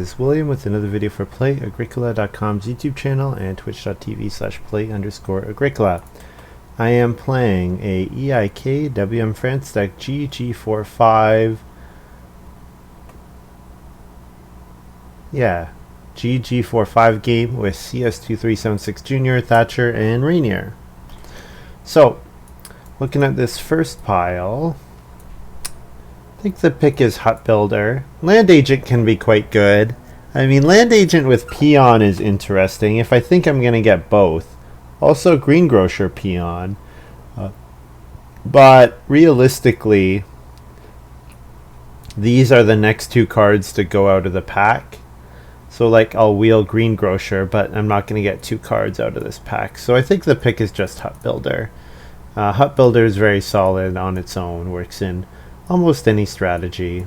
is William with another video for Play-agricola.com's YouTube channel and twitch.tv/play_agricola. I am playing a EIK WM France deck GG45. Yeah, GG45 game with CS2376 Jr., Thatcher, and Ranior. So, looking at this first pile, I think the pick is Hut Builder. Land Agent can be quite good. I mean, Land Agent with Peon is interesting if I think I'm going to get both. Also, Greengrocer Peon. But realistically, these are the next two cards to go out of the pack. So, like, I'll wheel Greengrocer, but I'm not going to get two cards out of this pack. So I think the pick is just Hut Builder. Hut Builder is very solid on its own, works in almost any strategy.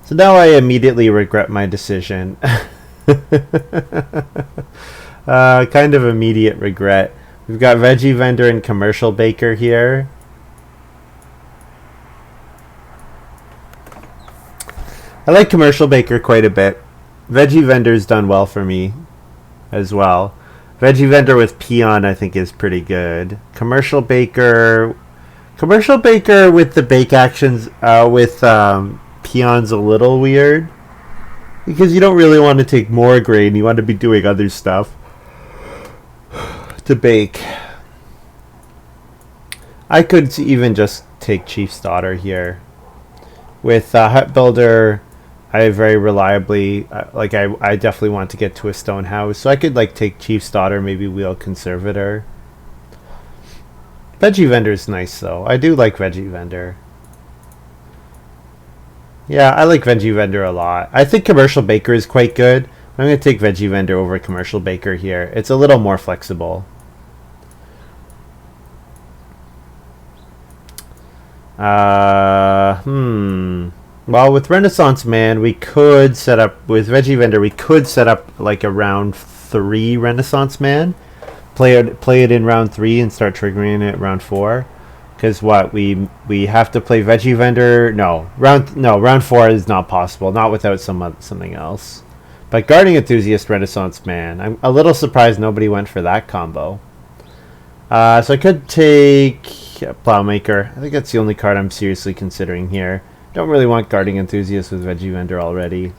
So now I immediately regret my decision. Kind of immediate regret. We've got Veggie Vendor and Commercial Baker here. I like Commercial Baker quite a bit. Veggie Vendor's done well for me as well. Veggie Vendor with Peon I think is pretty good. Commercial Baker with the bake actions with Peon's a little weird, because you don't really want to take more grain, you want to be doing other stuff to bake. I could even just take Chief's Daughter here. With Hut Builder, I very reliably, I definitely want to get to a stone house, so I could like take Chief's Daughter, maybe wheel Conservator. Veggie Vendor is nice though. I do like Veggie Vendor. Yeah, I like Veggie Vendor a lot. I think Commercial Baker is quite good. I'm going to take Veggie Vendor over Commercial Baker here. It's a little more flexible. Well, with Renaissance Man, we could set up, with Veggie Vendor, we could set up like a round 3 Renaissance Man. Play it in round 3 and start triggering it round 4. Because what, we have to play Veggie Vendor? Round 4 is not possible, not without something else. But Gardening Enthusiast, Renaissance Man, I'm a little surprised nobody went for that combo. So I could take Plowmaker. I think that's the only card I'm seriously considering here. Don't really want Gardening Enthusiast with Veggie Vendor already.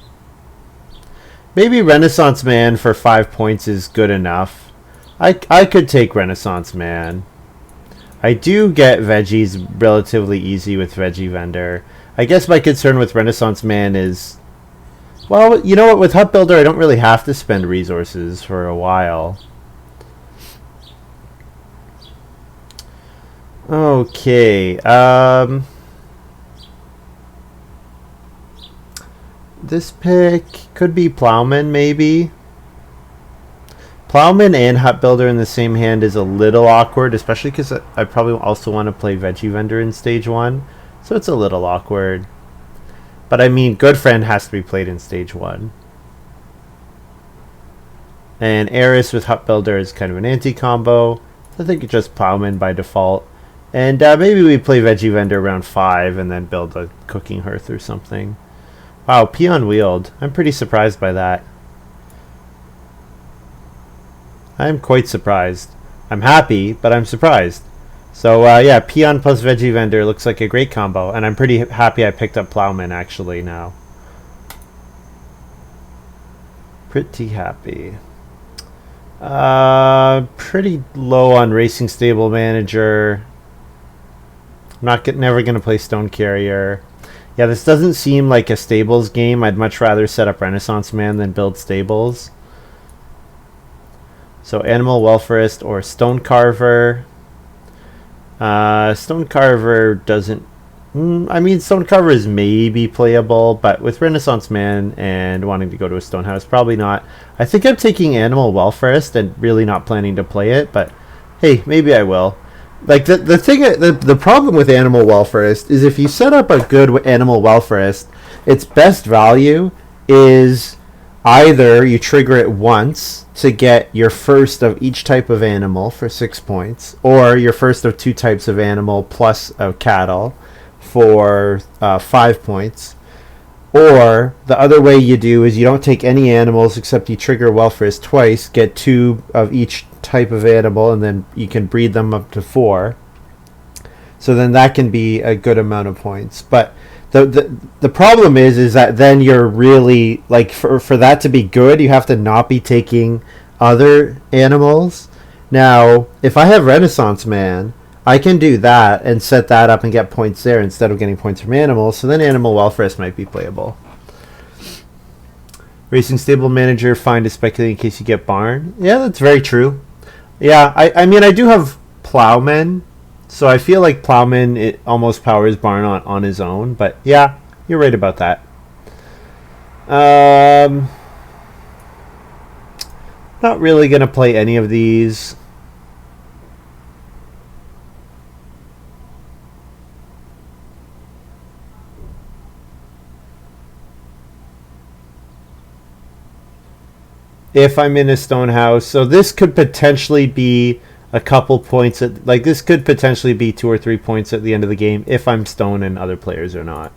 Maybe Renaissance Man for 5 points is good enough. I could take Renaissance Man. I do get veggies relatively easy with Veggie Vendor. I guess my concern with Renaissance Man is, well, you know what, with Hut Builder I don't really have to spend resources for a while. Okay, this pick could be Plowman maybe. Plowman and Hut Builder in the same hand is a little awkward, especially because I probably also want to play Veggie Vendor in stage 1, so it's a little awkward. But I mean, Good Friend has to be played in stage 1. And Eris with Hut Builder is kind of an anti-combo, so I think it's just Plowman by default. And maybe we play Veggie Vendor around 5 and then build a Cooking Hearth or something. Wow, Peon wheeled. I'm pretty surprised by that. I'm quite surprised. I'm happy, but I'm surprised. So yeah, Peon plus Veggie Vendor looks like a great combo, and I'm pretty happy I picked up Plowman actually now. Pretty happy. Pretty low on Racing Stable Manager. I'm never gonna play Stone Carrier. Yeah, this doesn't seem like a stables game. I'd much rather set up Renaissance Man than build stables. So Animal Welfarist or Stone Carver. Stone Carver doesn't... I mean, Stone Carver is maybe playable, but with Renaissance Man and wanting to go to a Stone House, probably not. I think I'm taking Animal Welfarist and really not planning to play it, but hey, maybe I will. Like, the problem with Animal Welfarist is if you set up a good Animal Welfarist, its best value is either you trigger it once to get your first of each type of animal for 6 points, or your first of 2 types of animal plus a cattle for 5 points, Or the other way you do is you don't take any animals except you trigger Welfare twice, get 2 of each type of animal, and then you can breed them up to 4. So then that can be a good amount of points. But the problem is that then you're really, like, for that to be good, you have to not be taking other animals. Now, if I have Renaissance Man, I can do that and set that up and get points there instead of getting points from animals. So then animal welfare might be playable. Racing stable manager, find a speculate in case you get barn. Yeah, that's very true. Yeah, I mean, I do have plowmen, so I feel like plowman, it almost powers barn on his own. But yeah, you're right about that. Not really going to play any of these. If I'm in a stone house. So this could potentially be a couple points. This could potentially be 2 or 3 points at the end of the game if I'm stone and other players are not.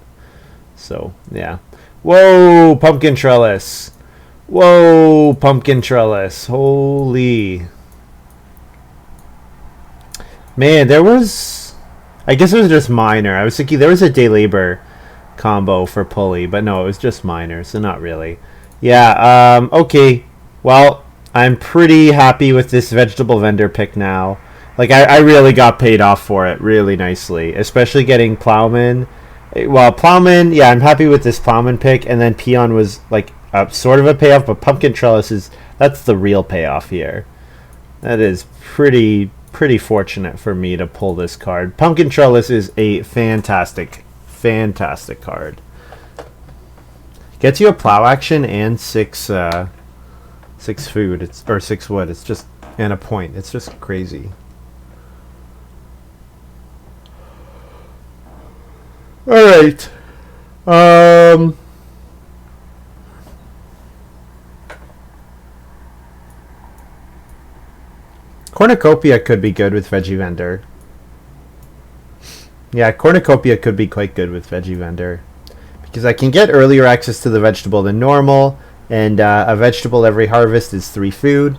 So, yeah. Whoa, pumpkin trellis. Whoa, pumpkin trellis. Holy. Man, there was... I guess it was just minor. I was thinking there was a day labor combo for pulley, but no, it was just minor, so not really. Yeah, okay. Well, I'm pretty happy with this vegetable vendor pick now. Like, I really got paid off for it really nicely, especially getting plowman. Well, plowman, yeah, I'm happy with this plowman pick, and then peon was like sort of a payoff, but pumpkin trellis that's the real payoff here. That is pretty fortunate for me to pull this card. Pumpkin trellis is a fantastic card. Gets you a plow action and 6 food, or 6 wood. It's just, and a point. It's just crazy. All right. Cornucopia could be good with Veggie Vendor. Yeah, Cornucopia could be quite good with Veggie Vendor. Because I can get earlier access to the vegetable than normal, and a vegetable every harvest is 3 food.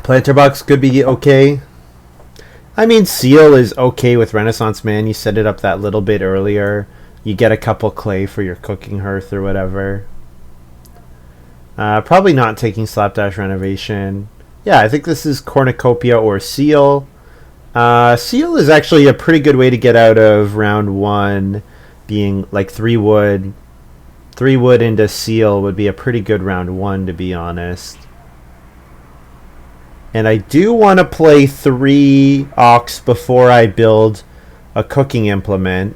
Planter box could be okay. I mean, seal is okay with Renaissance Man. You set it up that little bit earlier. You get a couple clay for your cooking hearth or whatever. Probably not taking Slapdash Renovation. Yeah, I think this is Cornucopia or seal. Seal is actually a pretty good way to get out of round 1, being like 3 wood. 3 wood into seal would be a pretty good round 1, to be honest. And I do want to play 3 ox before I build a cooking implement.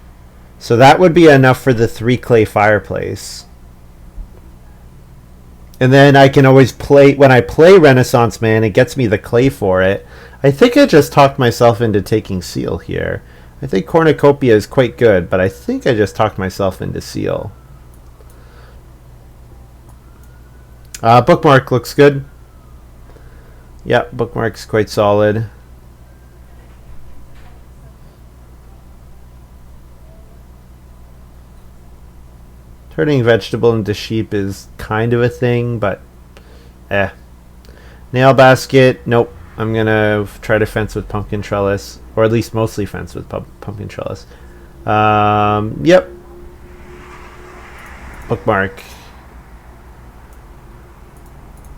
So that would be enough for the 3 clay fireplace. And then I can always play, when I play Renaissance Man, it gets me the clay for it. I think I just talked myself into taking seal here. I think Cornucopia is quite good, but I think I just talked myself into seal. Bookmark looks good. Yeah, bookmark's quite solid. Turning vegetable into sheep is kind of a thing, but Nail basket, nope. I'm gonna try to fence with pumpkin trellis, or at least mostly fence with pumpkin trellis. Yep. Bookmark.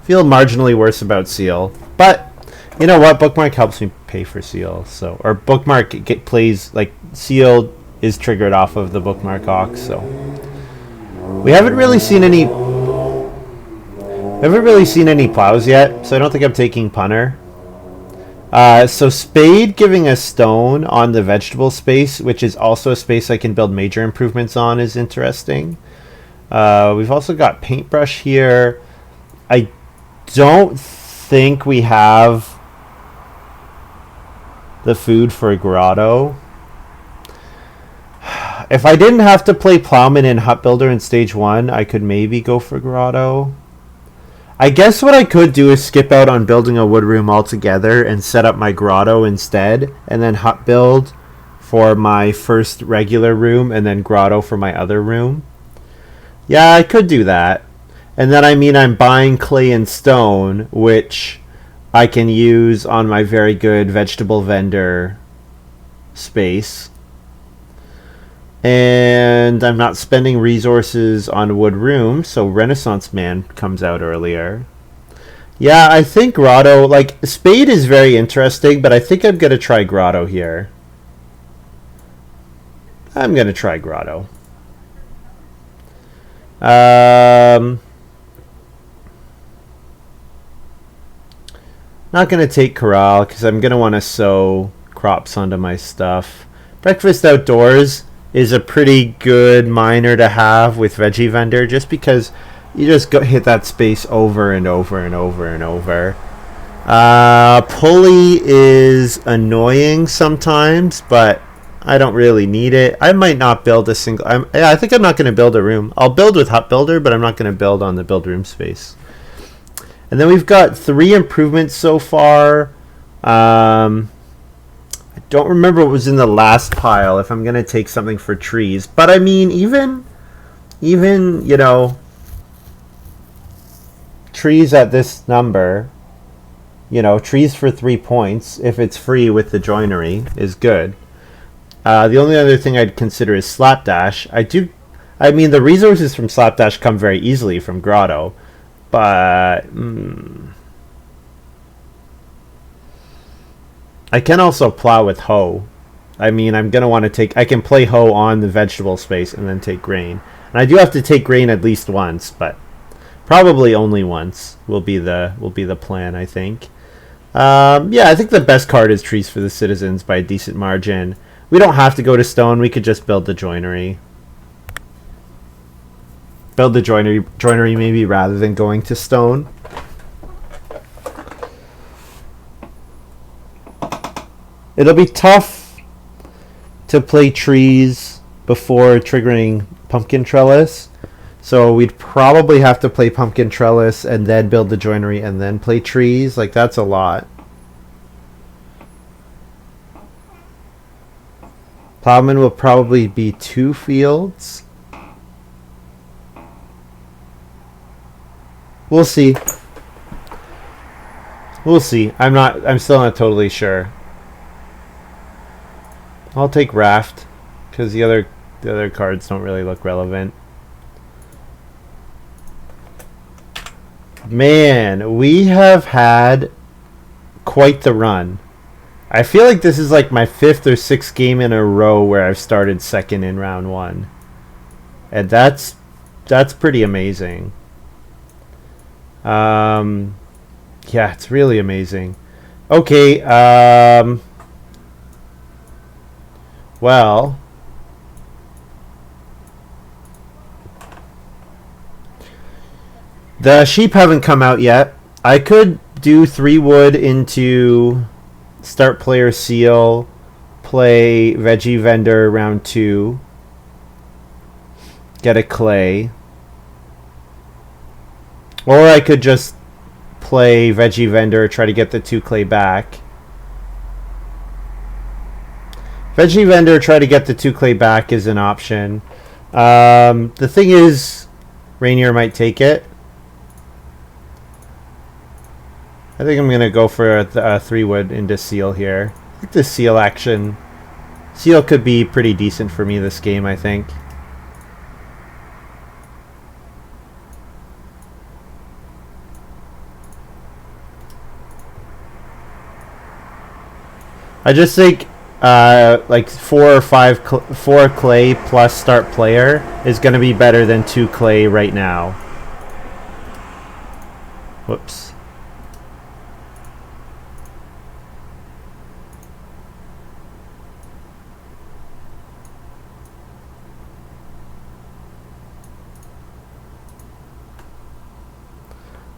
Feel marginally worse about seal, but you know what? Bookmark helps me pay for seal, so, or bookmark plays like seal is triggered off of the bookmark ox, so we haven't really seen any plows yet, so I don't think I'm taking punter. So spade giving a stone on the vegetable space, which is also a space I can build major improvements on, is interesting. We've also got paintbrush here. I don't think we have the food for a grotto. If I didn't have to play plowman and hut builder in stage 1, I could maybe go for grotto. I guess what I could do is skip out on building a wood room altogether and set up my grotto instead, and then hut build for my first regular room and then grotto for my other room. Yeah, I could do that. And then, I mean, I'm buying clay and stone, which I can use on my very good vegetable vendor space. And I'm not spending resources on wood room, so Renaissance Man comes out earlier. Yeah, I think grotto, like, spade is very interesting, but I think I'm going to try grotto here. I'm going to try grotto. Not going to take corral because I'm going to want to sow crops onto my stuff. Breakfast outdoors is a pretty good miner to have with veggie vendor just because you just hit that space over and over and over and over. Pulley is annoying sometimes, but I don't really need it. I might not build a single... I think I'm not going to build a room. I'll build with Hut Builder, but I'm not going to build on the build room space. And then we've got 3 improvements so far. I don't remember what was in the last pile if I'm going to take something for trees. But I mean, even you know, trees at this number, you know, trees for 3 points, if it's free with the joinery, is good. The only other thing I'd consider is Slapdash. I mean, the resources from Slapdash come very easily from Grotto, but I can also plow with hoe. I mean, I'm going to want to take... I can play hoe on the vegetable space and then take grain. And I do have to take grain at least once, but probably only once will be the plan, I think. Yeah, I think the best card is Trees for the Citizens by a decent margin. We don't have to go to stone. We could just build the joinery. Build the joinery maybe rather than going to stone. It'll be tough to play trees before triggering pumpkin trellis. So we'd probably have to play pumpkin trellis and then build the joinery and then play trees. Like, that's a lot. Plowman will probably be 2 fields. We'll see. We'll see. I'm still not totally sure. I'll take raft because the other cards don't really look relevant. Man, we have had quite the run. I feel like this is like my 5th or 6th game in a row where I've started second in round 1. And that's pretty amazing. Yeah, it's really amazing. Okay, well, the sheep haven't come out yet. I could do 3 wood into start player seal, play veggie vendor round 2, get a clay. Or I could just play veggie vendor, try to get the 2 clay back. Veggie vendor, try to get the 2 clay back is an option. The thing is, Ranior might take it. I think I'm going to go for a 3 wood into seal here. I think the seal action... Seal could be pretty decent for me this game, I think. I just think like 4 clay plus start player is going to be better than 2 clay right now. Whoops.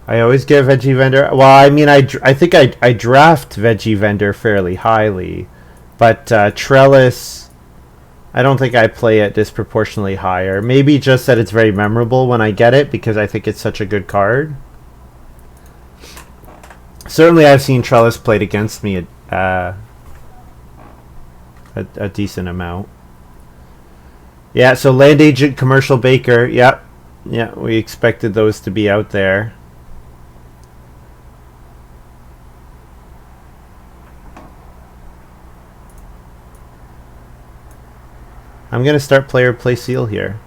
I always get veggie vendor. Well, I mean, I think I draft veggie vendor fairly highly, but trellis, I don't think I play it disproportionately higher. Maybe just that it's very memorable when I get it because I think it's such a good card. Certainly, I've seen trellis played against me a a decent amount. Yeah, so land agent, commercial baker. Yep. Yeah, we expected those to be out there. I'm going to start player play seal here.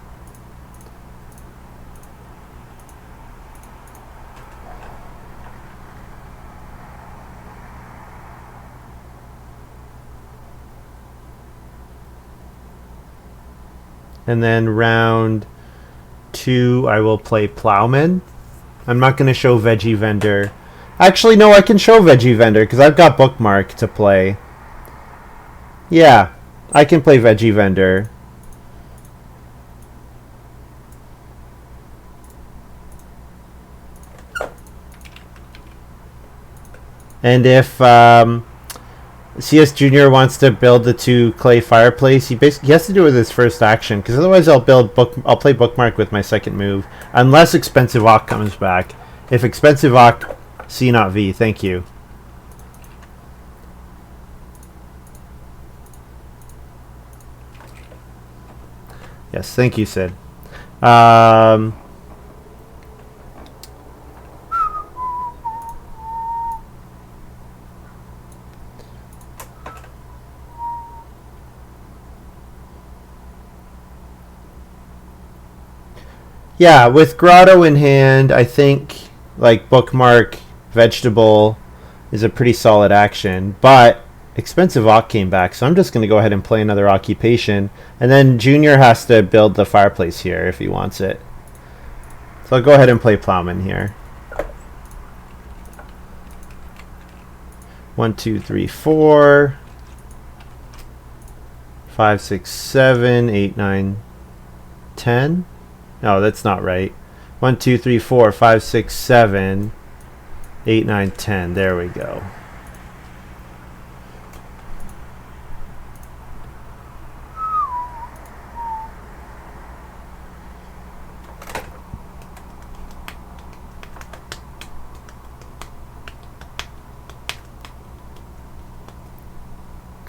And then round 2, I will play Plowman. I'm not going to show Veggie Vendor. Actually, no, I can show Veggie Vendor because I've got Bookmark to play. Yeah, I can play Veggie Vendor. And if CS Junior wants to build the 2 clay fireplace, he has to do it with his first action, because otherwise I'll play Bookmark with my second move, unless Expensive Ock comes back. If Expensive Ock, C not V, thank you. Yes, thank you, Sid. Yeah, with Grotto in hand, I think like Bookmark, Vegetable is a pretty solid action. But Expensive Ock came back, so I'm just going to go ahead and play another Occupation. And then Junior has to build the fireplace here if he wants it. So I'll go ahead and play Plowman here. 1, 2, 3, 4, 5, 6, 7, 8, 9, 10. No, that's not right. 1, 2, 3, 4, 5, 6, 7, 8, 9, 10. There we go.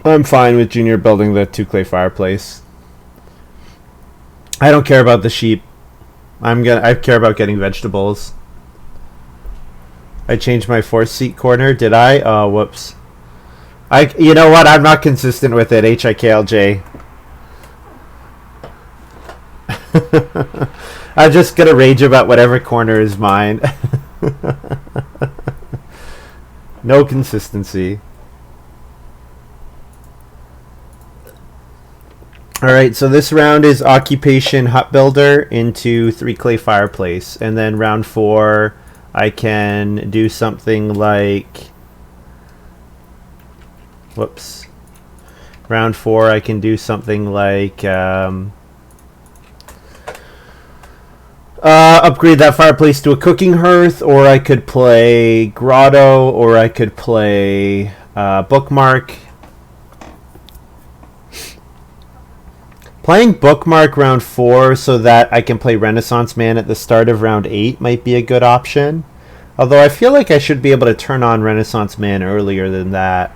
I'm fine with Junior building the 2 clay fireplace. I don't care about the sheep. I care about getting vegetables. I changed my 4th seat corner. Did I? Oh, whoops. You know what? I'm not consistent with it. HIKLJ. I'm just gonna rage about whatever corner is mine. No consistency. Alright, so this round is Occupation Hut Builder into 3 clay fireplace. And then round 4, I can do something like... Whoops. Round 4, I can do something like... upgrade that fireplace to a cooking hearth, or I could play Grotto, or I could play Bookmark. Playing Bookmark round 4 so that I can play Renaissance Man at the start of round 8 might be a good option. Although I feel like I should be able to turn on Renaissance Man earlier than that.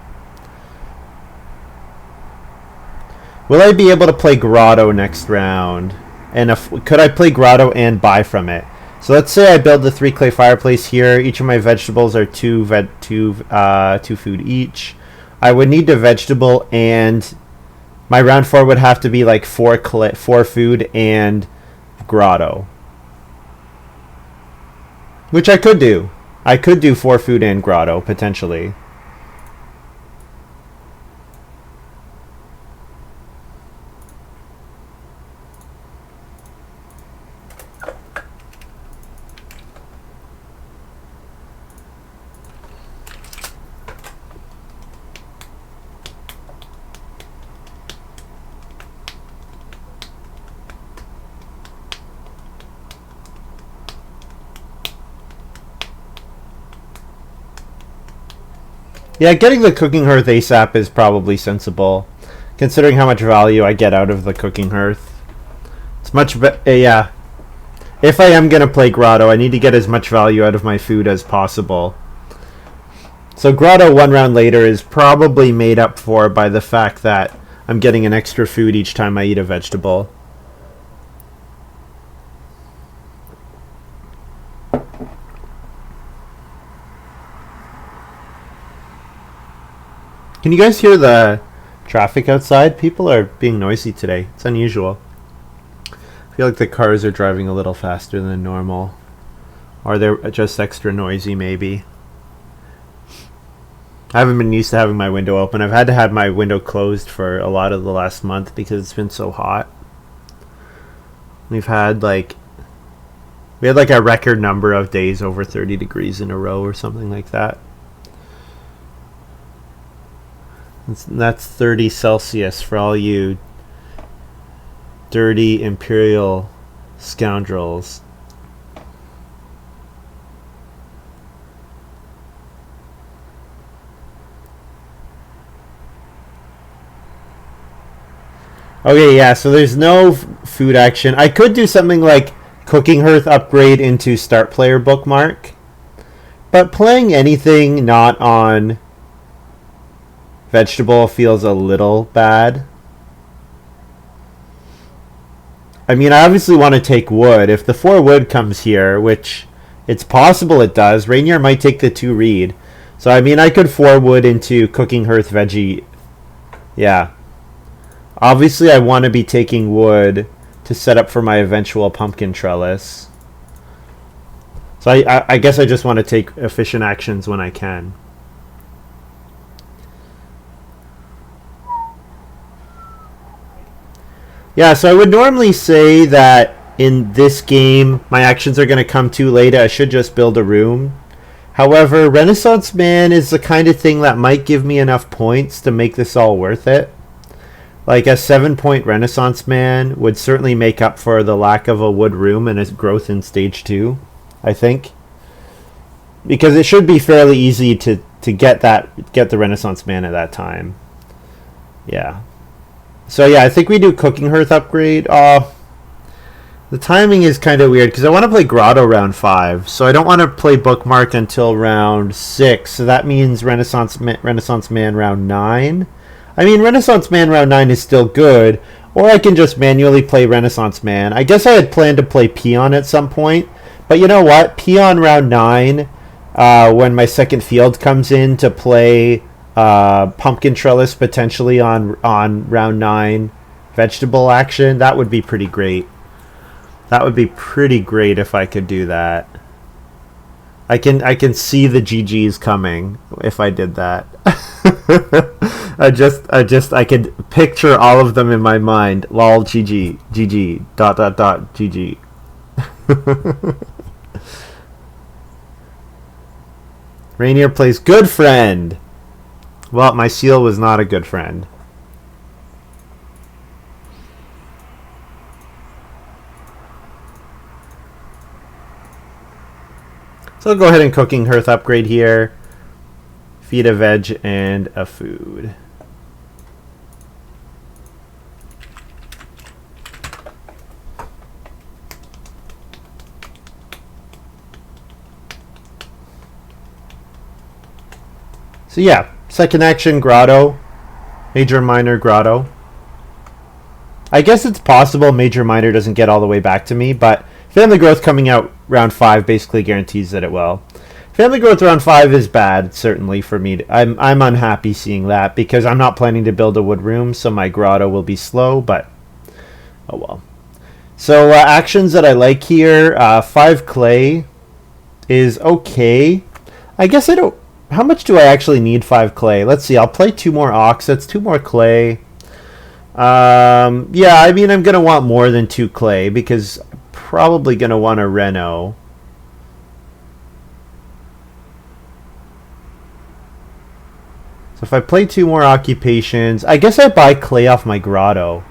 Will I be able to play Grotto next round? And could I play Grotto and buy from it? So let's say I build the 3 clay fireplace here. Each of my vegetables are 2 food each. I would need a vegetable, and my round 4 would have to be like 4 food and Grotto. Which I could do. I could do 4 food and Grotto, potentially. Yeah, getting the cooking hearth ASAP is probably sensible, considering how much value I get out of the cooking hearth. It's much better, yeah. If I am going to play Grotto, I need to get as much value out of my food as possible. So Grotto 1 round later is probably made up for by the fact that I'm getting an extra food each time I eat a vegetable. Can you guys hear the traffic outside? People are being noisy today. It's unusual. I feel like the cars are driving a little faster than normal. Or they're just extra noisy, maybe. I haven't been used to having my window open. I've had to have my window closed for a lot of the last month because it's been so hot. We had like a record number of days over 30 degrees in a row or something like that. That's 30 Celsius for all you dirty imperial scoundrels. Okay, yeah, so there's no food action. I could do something like cooking hearth upgrade into start player bookmark, but playing anything not on vegetable feels a little bad. I mean, I obviously want to take wood. If the 4 wood comes here, which it's possible it does, Ranior might take the 2 reed. So, I mean, I could 4 wood into cooking hearth veggie. Yeah. Obviously, I want to be taking wood to set up for my eventual pumpkin trellis. So, I guess I just want to take efficient actions when I can. Yeah, so I would normally say that in this game, my actions are going to come too late. I should just build a room. However, Renaissance Man is the kind of thing that might give me enough points to make this all worth it. Like a 7-point Renaissance Man would certainly make up for the lack of a wood room and its growth in stage 2, I think. Because it should be fairly easy to get the Renaissance Man at that time. Yeah. So yeah, I think we do cooking hearth upgrade. The timing is kind of weird because I want to play Grotto round 5, so I don't want to play bookmark until round 6. So that means Renaissance Man round 9. I mean, Renaissance Man round 9 is still good, or I can just manually play Renaissance Man. I guess I had planned to play Peon at some point, but you know what? Peon round 9, when my second field comes in to play pumpkin trellis potentially on round 9 vegetable action, that would be pretty great. That would be pretty great if I could do that. I can see the GGs coming if I did that. I could picture all of them in my mind. Lol GG GG ... GG. Ranior plays good friend. Well, my seal was not a good friend. So I'll go ahead and cooking hearth upgrade here. Feed a veg and a food. So yeah, second action, Grotto. Major, minor, Grotto. I guess it's possible Major, minor doesn't get all the way back to me, but family growth coming out round 5 basically guarantees that it will. Family growth round 5 is bad, certainly, for me. I'm unhappy seeing that because I'm not planning to build a wood room, so my Grotto will be slow, but oh well. So actions that I like here, 5 clay is okay. I guess I don't... How much do I actually need 5 clay? Let's see, I'll play 2 more ox. That's 2 more clay. Yeah, I mean, I'm going to want more than 2 clay because I'm probably going to want a reno. So if I play 2 more occupations, I guess I buy clay off my Grotto.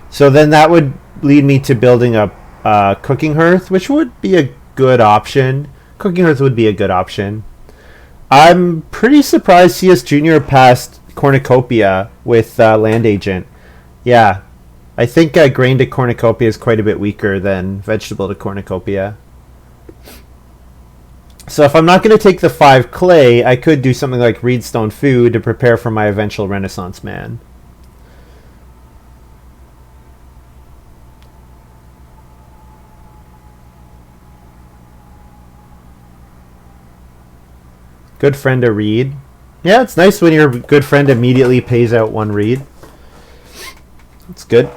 So then that would lead me to building a cooking hearth, which would be a good option. Cooking hearth would be a good option. I'm pretty surprised CS Junior passed Cornucopia with Land Agent. Yeah, I think grain to Cornucopia is quite a bit weaker than vegetable to Cornucopia. So if I'm not going to take the 5 clay, I could do something like Reedstone Food to prepare for my eventual Renaissance Man. Good friend a reed. Yeah, it's nice when your good friend immediately pays out 1 reed. It's good.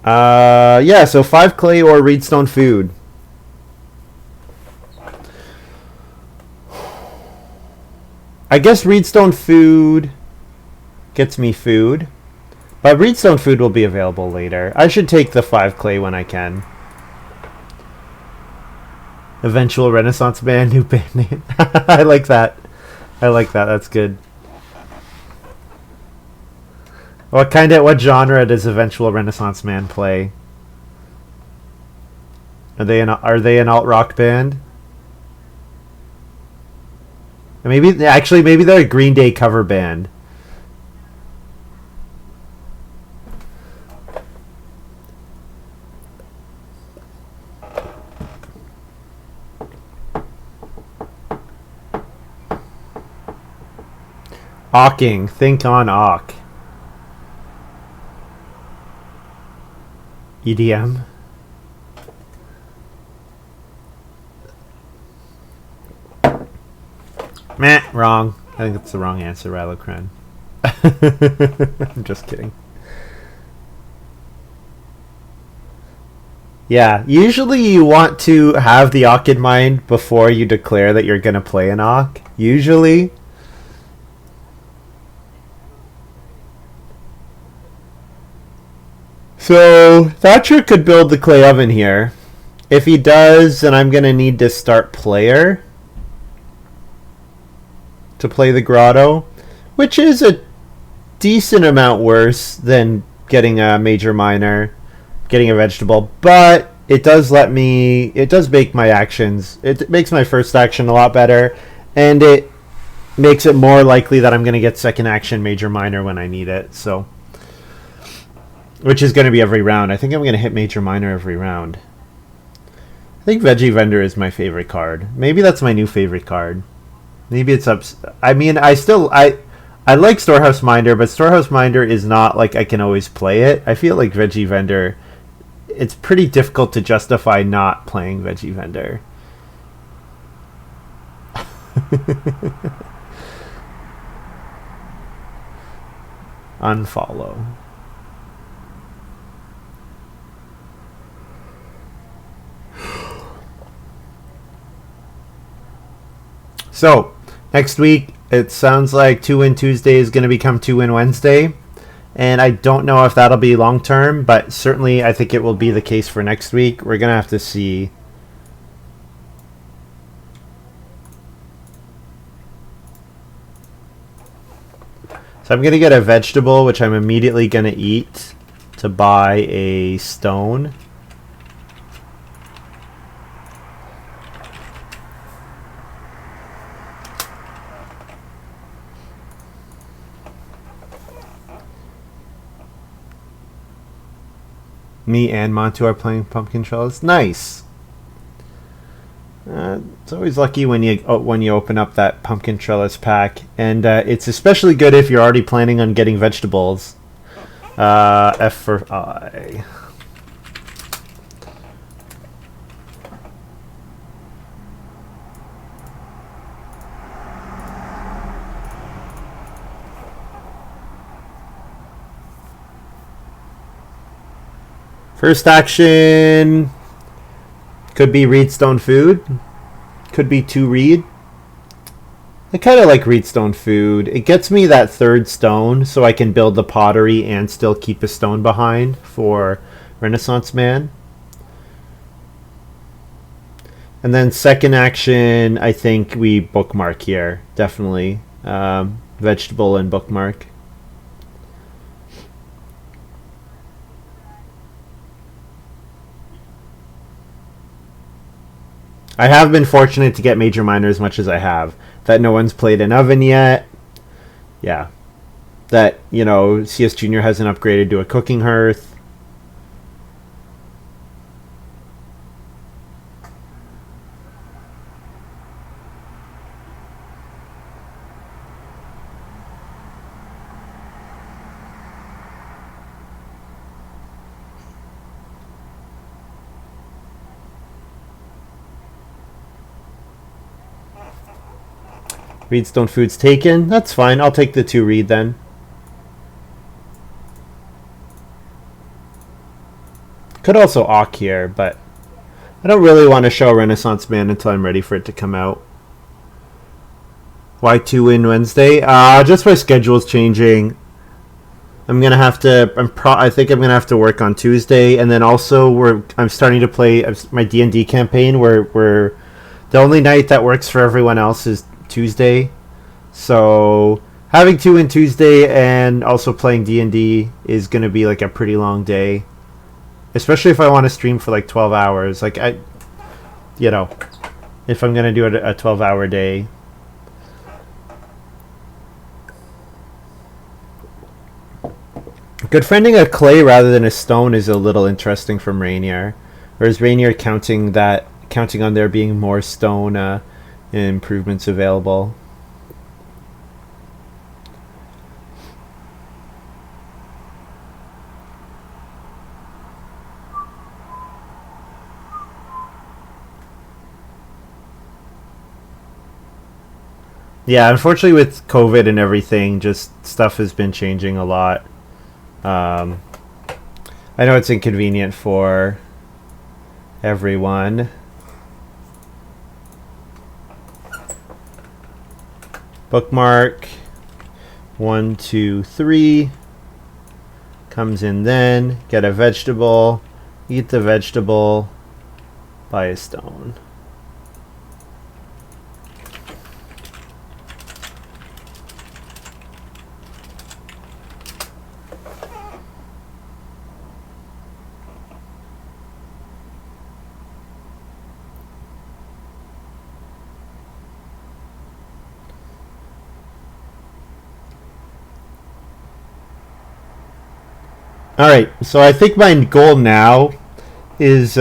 Yeah, so 5 clay or reedstone food. I guess reedstone food gets me food. But reedstone food will be available later. I should take the 5 clay when I can. Eventual Renaissance man, new band name. I like that. I like that. That's good. What genre does Eventual Renaissance man play? Are they an alt rock band? Maybe they're a Green Day cover band. Awking. Think on Awk. EDM. Meh, wrong. I think that's the wrong answer, Ralocran. I'm just kidding. Yeah, usually you want to have the Awk in mind before you declare that you're going to play an Awk. Usually. So, Thatcher could build the clay oven here. If he does, then I'm going to need to start player to play the grotto, which is a decent amount worse than getting a major minor, getting a vegetable, but it does make my actions, it makes my first action a lot better, and it makes it more likely that I'm going to get second action major minor when I need it, so, which is going to be every round. I think I'm going to hit major minor every round. I think Veggie Vendor is my favorite card. Maybe that's my new favorite card. Maybe it's up. I mean, I like Storehouse Minder, but Storehouse Minder is not like I can always play it. I feel like Veggie Vendor, it's pretty difficult to justify not playing Veggie Vendor. Unfollow. So, next week, it sounds like 2-Win Tuesday is going to become 2-Win Wednesday. And I don't know if that'll be long term, but certainly I think it will be the case for next week. We're going to have to see. So I'm going to get a vegetable, which I'm immediately going to eat to buy a stone. Me and Montu are playing pumpkin trellis. Nice. It's always lucky when you open up that pumpkin trellis pack, and it's especially good if you're already planning on getting vegetables. F for I. First action could be Reedstone Food. Could be 2 Reed. I kind of like Reedstone Food. It gets me that 3rd stone so I can build the pottery and still keep a stone behind for Renaissance Man. And then second action, I think we bookmark here. Definitely. Vegetable and bookmark. I have been fortunate to get major minor as much as I have. That no one's played an oven yet. Yeah. That, CS Junior hasn't upgraded to a cooking hearth. Reedstone Food's taken. That's fine. I'll take the 2 reed then. Could also Awk here, but I don't really want to show Renaissance Man until I'm ready for it to come out. Why 2 win Wednesday? Just my schedule's changing. I'm gonna have to. I think I'm gonna have to work on Tuesday, and then also I'm starting to play my D&D campaign where the only night that works for everyone else is Tuesday. So having 2 win Tuesday and also playing D&D is gonna be like a pretty long day, especially if I want to stream for like 12 hours. Like if I'm gonna do a 12-hour day. Good friending a clay rather than a stone is a little interesting from Ranior. Or is Ranior counting on there being more stone improvements available? Yeah, unfortunately with COVID and everything, just stuff has been changing a lot. I know it's inconvenient for everyone. Bookmark 1, 2, 3 comes in then. Get a vegetable, eat the vegetable, buy a stone. Alright, so I think my goal now is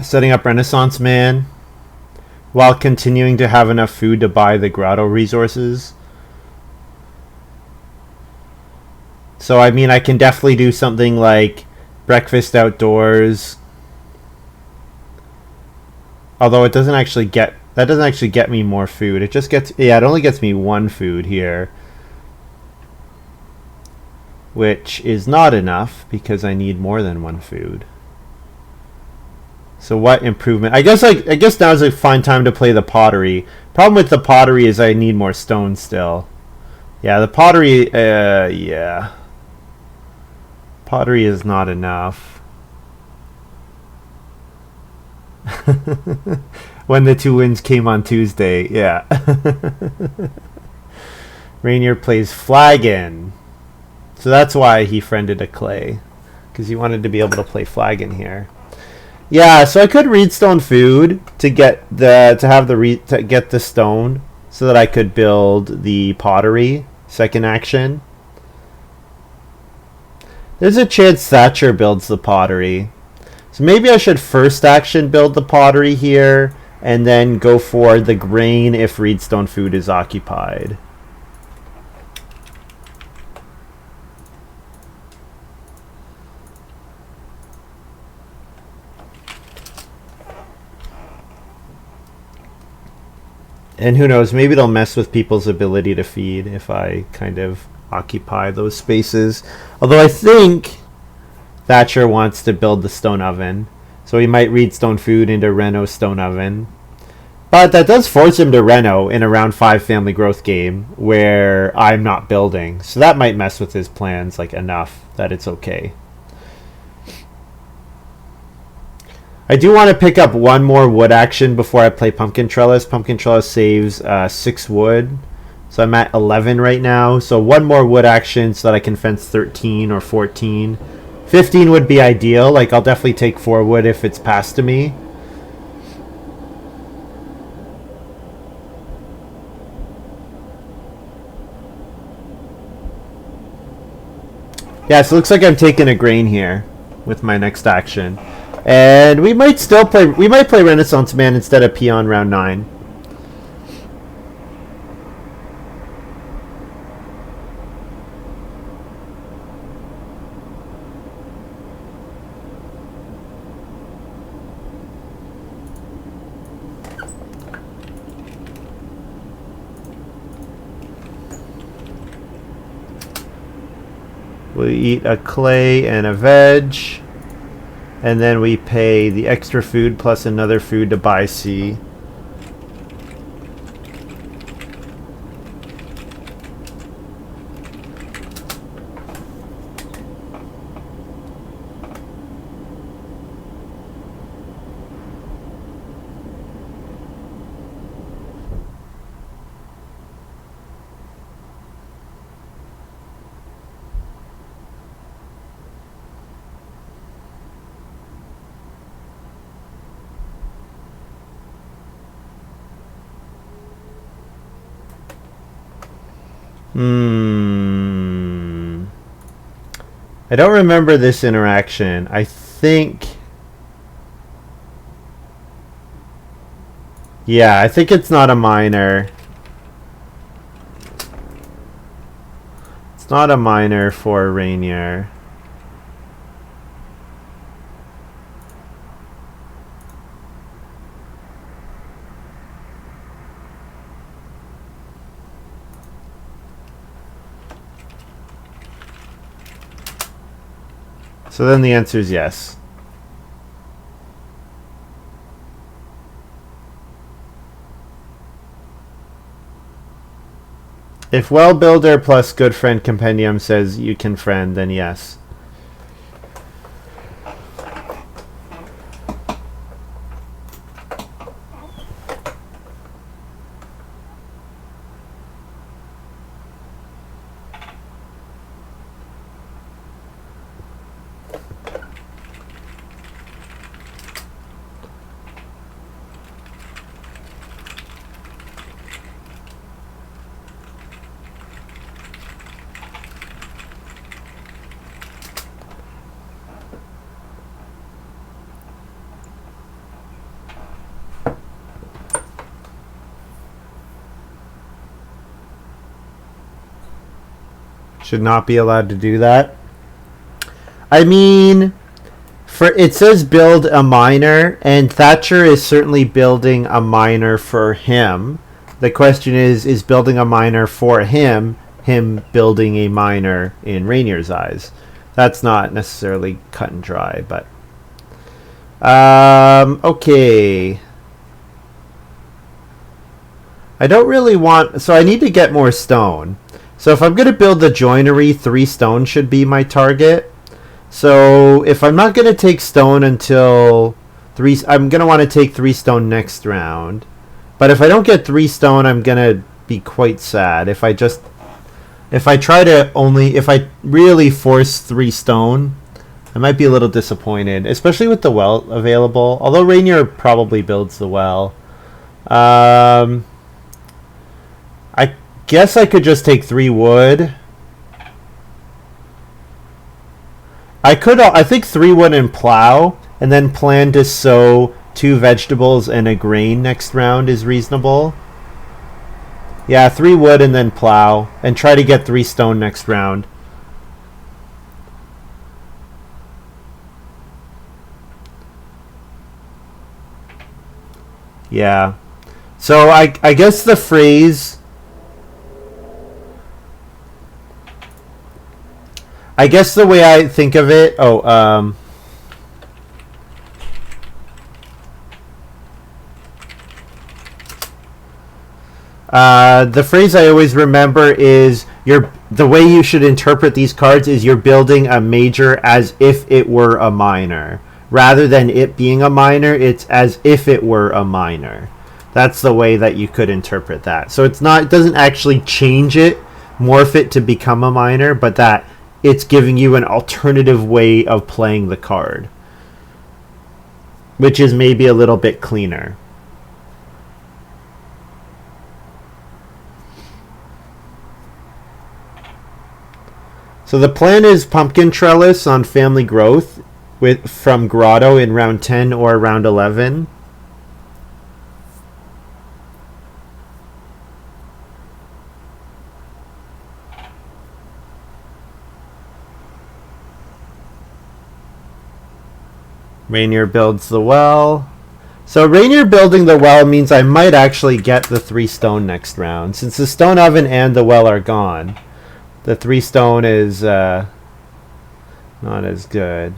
setting up Renaissance Man while continuing to have enough food to buy the grotto resources. So I mean, I can definitely do something like breakfast outdoors. Although it doesn't actually get me more food. It just gets it only gets me 1 food here, which is not enough because I need more than 1 food. So what improvement? I guess now is a fine time to play the pottery. Problem with the pottery is I need more stone still. Yeah, the pottery. Yeah, pottery is not enough. When the 2 wins came on Tuesday, yeah. Ranior plays Flagon. So that's why he friended a clay, because he wanted to be able to play Flagon here. Yeah, so I could Reedstone Food to get the stone so that I could build the pottery second action. There's a chance Thatcher builds the pottery. So maybe I should first action build the pottery here and then go for the grain if Reedstone Food is occupied. And who knows, maybe they'll mess with people's ability to feed if I kind of occupy those spaces. Although I think Thatcher wants to build the stone oven, so he might Reedstone Food into Reno stone oven. But that does force him to Reno in a round 5 family growth game where I'm not building. So that might mess with his plans like enough that it's okay. I do want to pick up 1 more wood action before I play Pumpkin Trellis. Pumpkin Trellis saves 6 wood. So I'm at 11 right now. So 1 more wood action so that I can fence 13 or 14. 15 would be ideal. Like, I'll definitely take 4 wood if it's passed to me. Yeah, so it looks like I'm taking a grain here with my next action. And we might play Renaissance Man instead of Peon round 9. We eat a clay and a veg. And then we pay the extra food plus another food to buy C. I don't remember this interaction. I think... Yeah, I think it's not a minor. It's not a minor for Ranior. So then the answer is yes. If Well Builder plus Good Friend Compendium says you can friend, then yes. Should not be allowed to do that. I mean, it says build a miner, and Thatcher is certainly building a miner for him. The question is building a miner for him building a miner in Ranior's eyes? That's not necessarily cut and dry, but... okay. I don't really want... So I need to get more stone. So if I'm going to build the joinery, 3 stone should be my target. So if I'm not going to take stone until 3... I'm going to want to take 3 stone next round. But if I don't get 3 stone, I'm going to be quite sad. If I really force 3 stone, I might be a little disappointed. Especially with the well available. Although Ranior probably builds the well. I guess I could just take 3 wood. I think 3 wood and plow, and then plan to sow 2 vegetables and a grain next round is reasonable. Yeah, 3 wood and then plow, and try to get 3 stone next round. Yeah. So I guess the phrase... I guess the way I think of it... the phrase I always remember is the way you should interpret these cards is you're building a major as if it were a minor. Rather than it being a minor, it's as if it were a minor. That's the way that you could interpret that. So it doesn't actually change it, morph it to become a minor, but that it's giving you an alternative way of playing the card, which is maybe a little bit cleaner. So the plan is Pumpkin Trellis on Family Growth from Grotto in round 10 or round 11. Ranior builds the well. So Ranior building the well means I might actually get the 3 stone next round. Since the stone oven and the well are gone, the 3 stone is Not as good.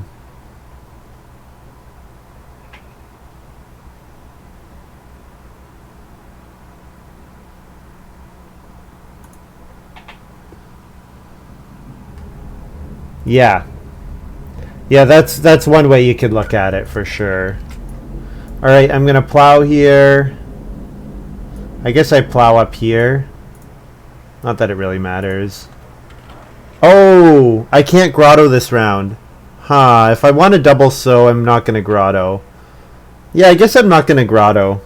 Yeah. Yeah, that's one way you could look at it for sure. All right, I'm going to plow here. I guess I plow up here. Not that it really matters. Oh, I can't grotto this round. Huh, if I want to double sow, I'm not going to grotto. Yeah, I guess I'm not going to grotto.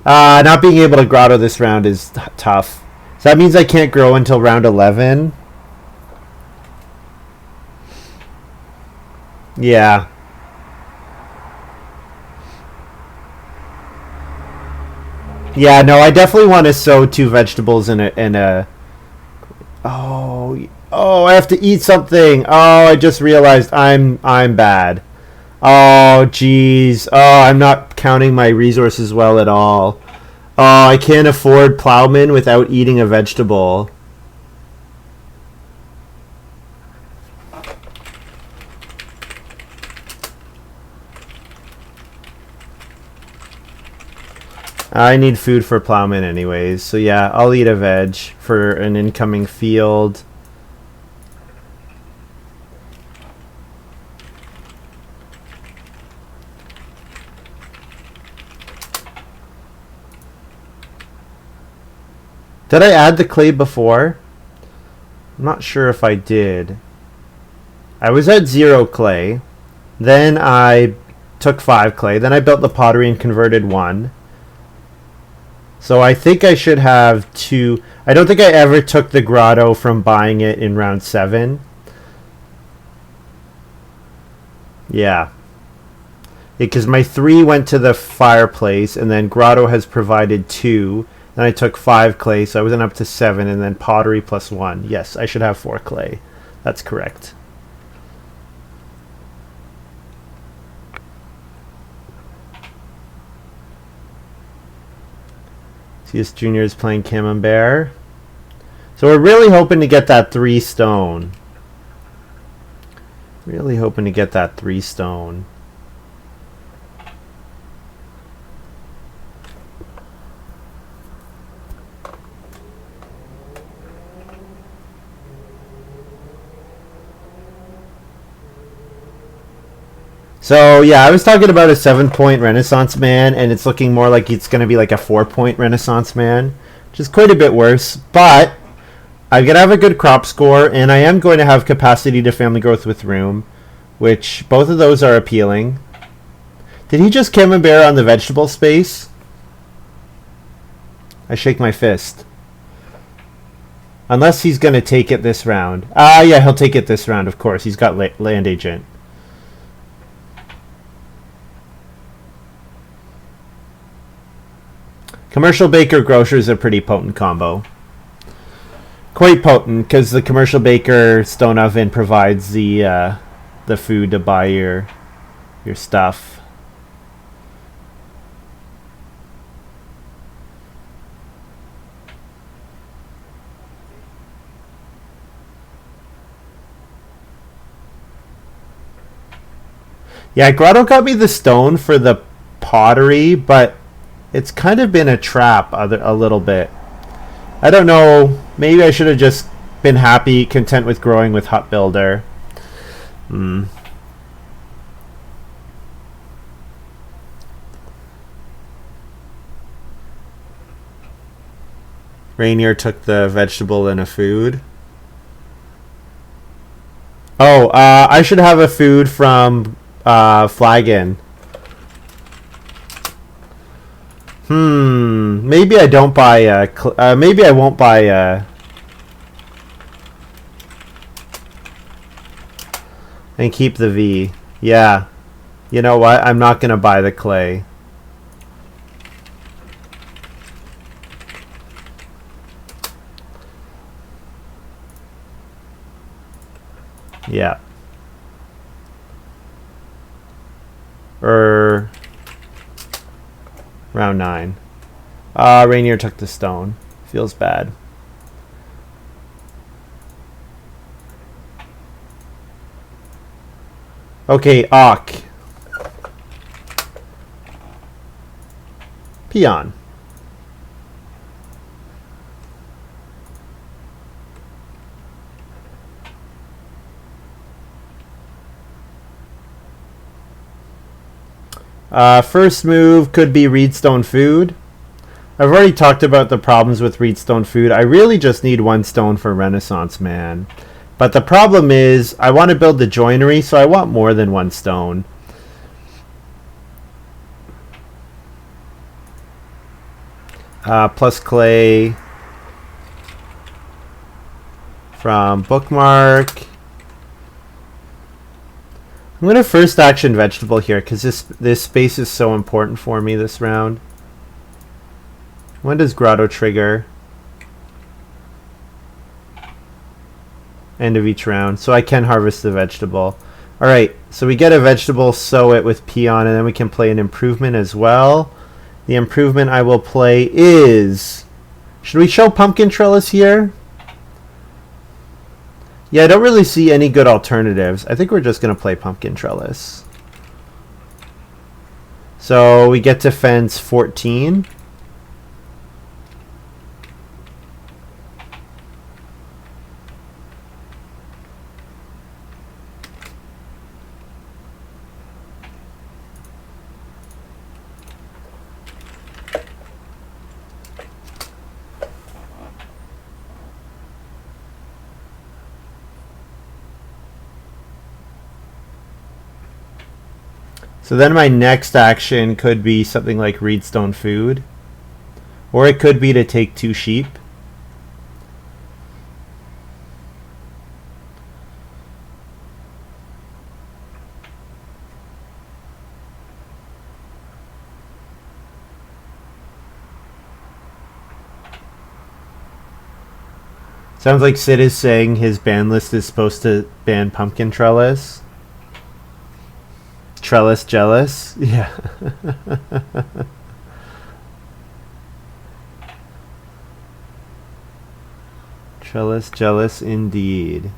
Not being able to grotto this round is tough. So that means I can't grow until round 11. Yeah. Yeah, no, I definitely want to sow 2 vegetables in a. Oh, I have to eat something. Oh, I just realized I'm bad. Oh, jeez. Oh, I'm not counting my resources well at all. Oh, I can't afford plowman without eating a vegetable. I need food for plowman anyways, so yeah, I'll eat a veg for an incoming field. Did I add the clay before? I'm not sure if I did. I was at 0 clay, then I took 5 clay, then I built the pottery and converted 1. So I think I should have 2. I don't think I ever took the grotto from buying it in round 7. Yeah. Because my 3 went to the fireplace, and then grotto has provided 2. Then I took 5 clay, so I wasn't up to 7, and then pottery plus 1. Yes, I should have 4 clay. That's correct. CS Junior is playing Camembert. So we're really hoping to get that 3 stone. Really hoping to get that 3 stone. So yeah, I was talking about a 7-point Renaissance man, and it's looking more like it's going to be like a 4-point Renaissance man, which is quite a bit worse. But I'm going to have a good crop score, and I am going to have capacity to family growth with room, which both of those are appealing. Did he just Camembert on the vegetable space? I shake my fist. Unless he's going to take it this round. Yeah, he'll take it this round, of course. He's got land agent. Commercial baker grocer is a pretty potent combo. Quite potent because the commercial baker stone oven provides the food to buy your stuff. Yeah, Grotto got me the stone for the pottery, but it's kind of been a trap a little bit. I don't know. Maybe I should have just been happy, content with growing with Hut Builder. Ranior took the vegetable and a food. Oh, I should have a food from Flagon. Maybe I don't buy maybe I won't buy and keep the V. Yeah. You know what? I'm not going to buy the clay. Yeah. Round 9. Rainier took the stone. Feels bad. Okay, Ock. Peon. First move could be Reedstone Food. I've already talked about the problems with Reedstone Food. I really just need 1 stone for Renaissance Man. But the problem is, I want to build the joinery, so I want more than 1 stone. Plus clay from Bookmark. I'm going to first action vegetable here because this space is so important for me this round. When does Grotto trigger? End of each round. So I can harvest the vegetable. Alright, so we get a vegetable, sow it with peon, and then we can play an improvement as well. The improvement I will play is... Should we show pumpkin trellis here? Yeah, I don't really see any good alternatives. I think we're just going to play pumpkin trellis. So we get to fence 14. So then my next action could be something like Reedstone Food. Or it could be to take 2 sheep. Sounds like Sid is saying his ban list is supposed to ban pumpkin trellis. Trellis jealous? Yeah. Trellis jealous indeed.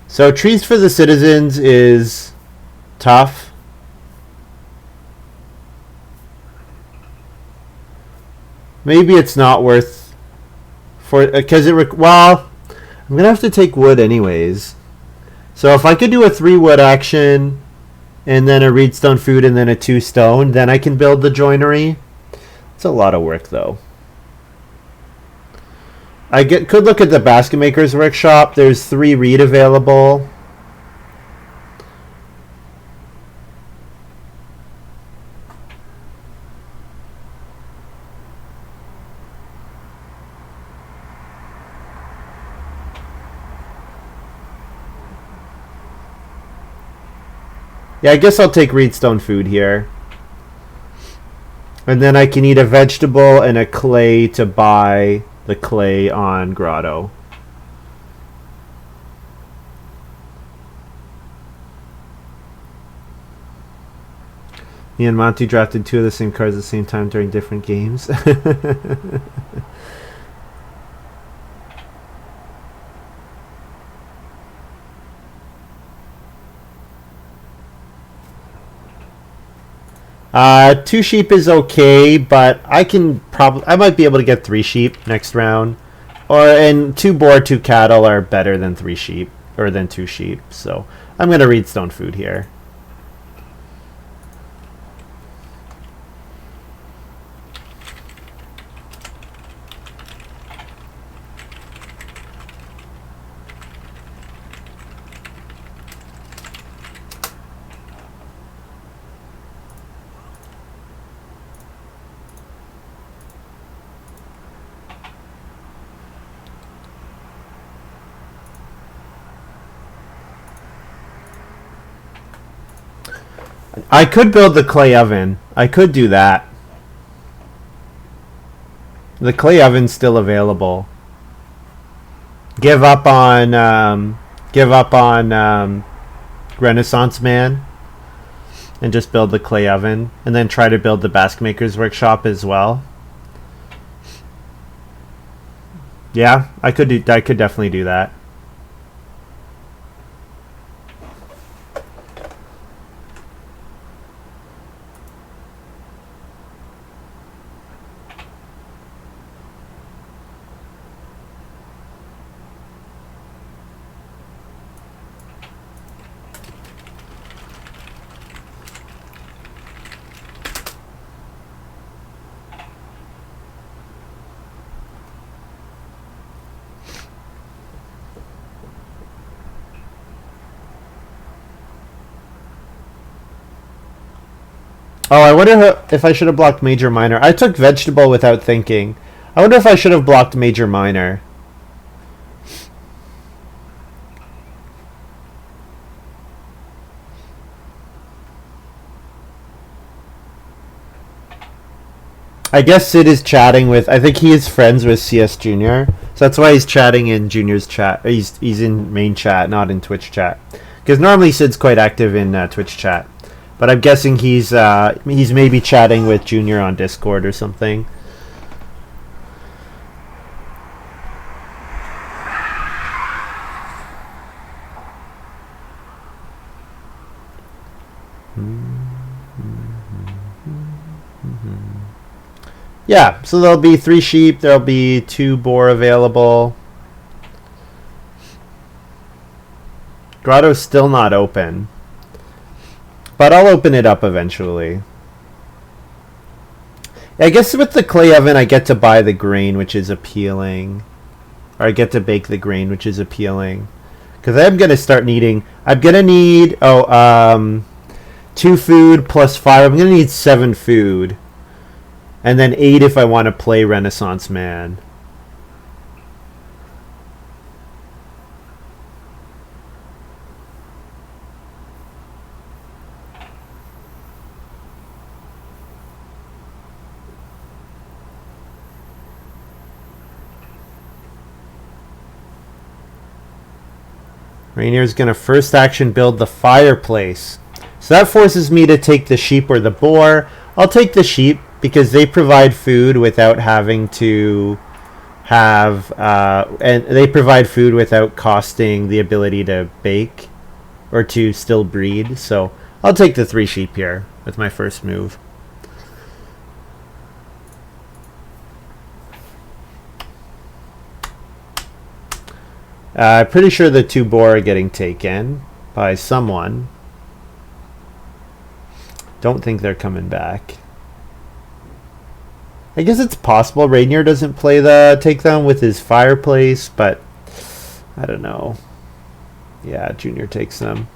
So trees for the citizens is tough. Maybe it's not worth for because well, I'm gonna have to take wood anyways. So if I could do a 3 wood action and then a Reedstone Food and then a 2 stone, then I can build the joinery. It's a lot of work though. I could look at the Basket Maker's Workshop. There's 3 reed available. Yeah, I guess I'll take Reedstone Food here. And then I can eat a vegetable and a clay to buy the clay on Grotto. Me and Monty drafted 2 of the same cards at the same time during different games. Two sheep is okay, but I might be able to get 3 sheep next round. And 2 boar, 2 cattle are better than 3 sheep, or than 2 sheep. So I'm going to Reedstone Food here. I could build the clay oven. I could do that. The clay oven's still available. Give up on Renaissance Man and just build the clay oven, and then try to build the Basket Maker's Workshop as well. Yeah, I could definitely do that. Oh, I wonder if I should have blocked Major Minor. I took Vegetable without thinking. I wonder if I should have blocked Major Minor. I guess Sid is chatting with. I think he is friends with CS Junior, so that's why he's chatting in Junior's chat. He's in main chat, not in Twitch chat, because normally Sid's quite active in Twitch chat. But I'm guessing he's maybe chatting with Junior on Discord or something. Yeah, so there'll be 3 sheep, there'll be 2 boar available. Grotto's still not open. But I'll open it up eventually. I guess with the clay oven I get to buy the grain, which is appealing. Or I get to bake the grain, which is appealing. Because I'm going to start needing... I'm going to need... 2 food plus 5. I'm going to need 7 food. And then 8 if I want to play Renaissance Man. Ranier's going to first action build the fireplace. So that forces me to take the sheep or the boar. I'll take the sheep because they provide food without having to have... and they provide food without costing the ability to bake or to still breed. So I'll take the 3 sheep here with my first move. I'm pretty sure the 2 boar are getting taken by someone. Don't think they're coming back. I guess it's possible Ranior doesn't play the takedown with his fireplace, but I don't know. Yeah, Junior takes them.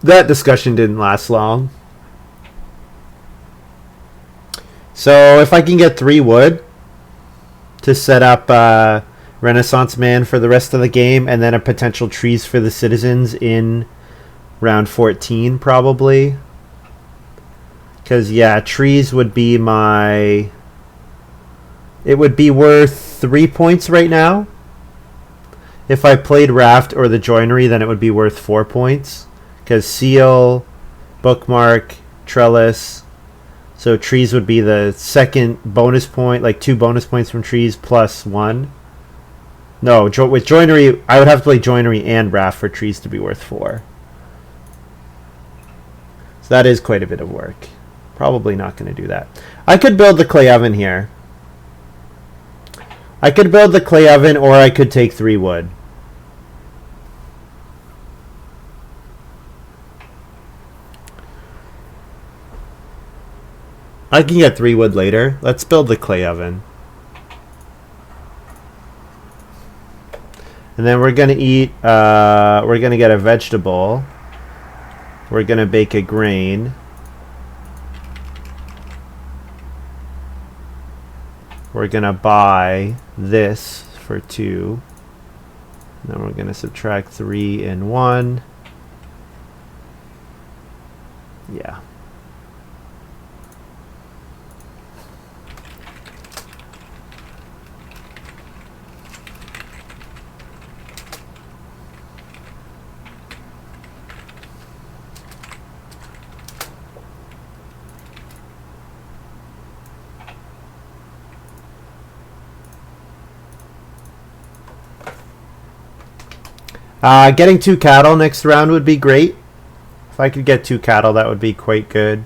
That discussion didn't last long. So if I can get 3 wood to set up Renaissance Man for the rest of the game, and then a potential trees for the citizens in round 14 probably. Because yeah, trees would be my... It would be worth 3 points right now. If I played Raft or the Joinery, then it would be worth 4 points. Because Seal, Bookmark, Trellis... So trees would be the second bonus point, like 2 bonus points from trees plus 1. No, with Joinery, I would have to play Joinery and Raft for trees to be worth 4. So that is quite a bit of work. Probably not going to do that. I could build the clay oven here. I could build the clay oven, or I could take 3 wood. I can get 3 wood later. Let's build the clay oven. And then we're going to eat, we're going to get a vegetable. We're going to bake a grain. We're going to buy this for 2. And then we're going to subtract 3 and 1. Yeah. Getting 2 cattle next round would be great. If I could get 2 cattle, that would be quite good.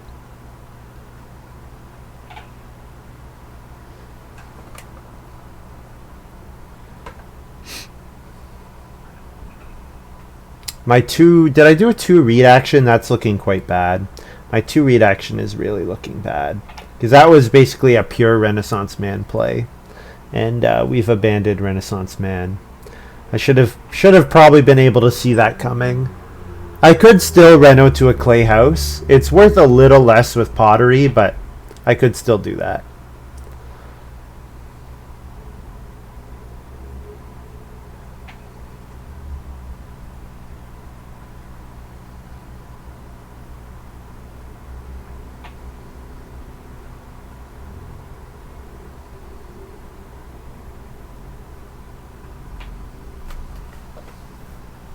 My 2... Did I do a 2 read action? That's looking quite bad. My 2 read action is really looking bad. Because that was basically a pure Renaissance Man play. And we've abandoned Renaissance Man. I should have probably been able to see that coming. I could still reno to a clay house. It's worth a little less with pottery, but I could still do that.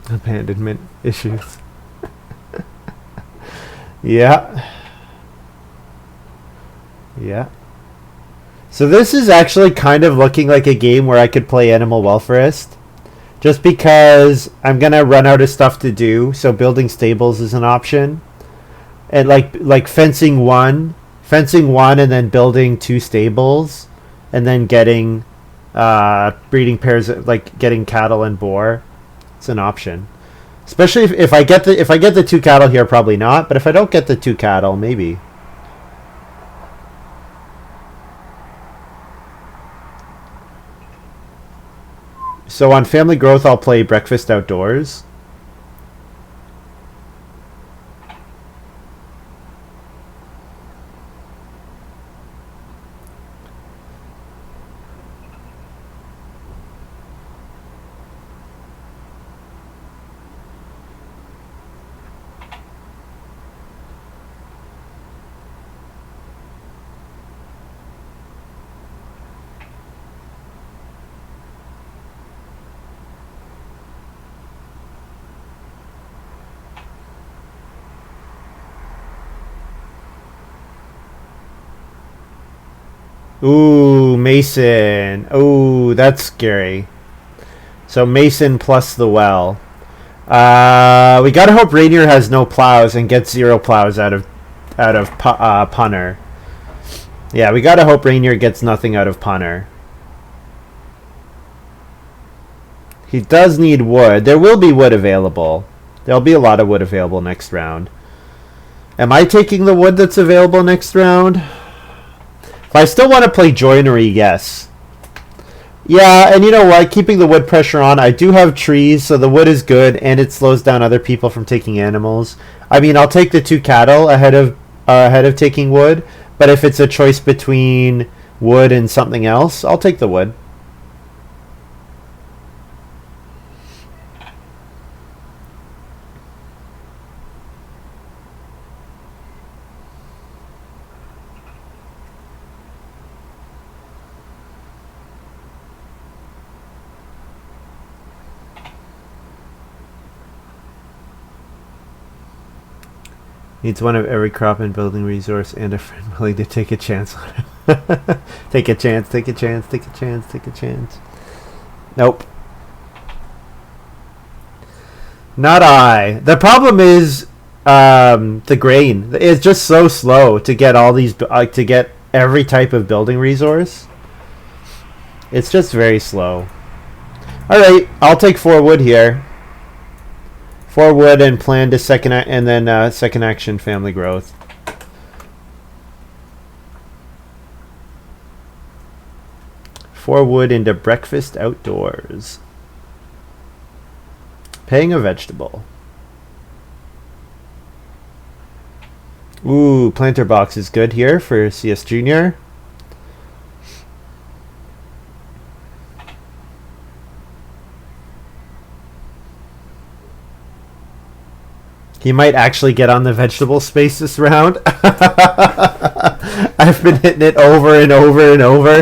Abandonment issues. Yeah. Yeah. So this is actually kind of looking like a game where I could play Animal Welfarist. Just because I'm going to run out of stuff to do. So building stables is an option. And like fencing one and then building 2 stables. And then getting breeding pairs, like getting cattle and boar. It's an option. Especially if I get the 2 cattle here, probably not. But if I don't get the 2 cattle, maybe. So on family growth, I'll play breakfast outdoors. Ooh, Mason. Ooh, that's scary. So Mason plus the well. We gotta hope Ranior has no plows and gets 0 plows out of punter. Yeah, we gotta hope Ranior gets nothing out of punter. He does need wood. There will be wood available. There'll be a lot of wood available next round. Am I taking the wood that's available next round? If I still want to play joinery, yes. Yeah, and you know what? Keeping the wood pressure on. I do have trees, so the wood is good, and it slows down other people from taking animals. I mean, I'll take the 2 cattle ahead of taking wood, but if it's a choice between wood and something else, I'll take the wood. Needs one of every crop and building resource and a friend willing to take a chance on it. Take a chance, take a chance, take a chance, take a chance. Nope. Not I. The problem is the grain. It's just so slow to get all these, to get every type of building resource. It's just very slow. Alright, I'll take 4 wood here. 4 wood and plan to second action family growth. Four wood into breakfast outdoors. Paying a vegetable. Ooh, planter box is good here for CS Junior. He might actually get on the vegetable space this round. I've been hitting it over and over and over.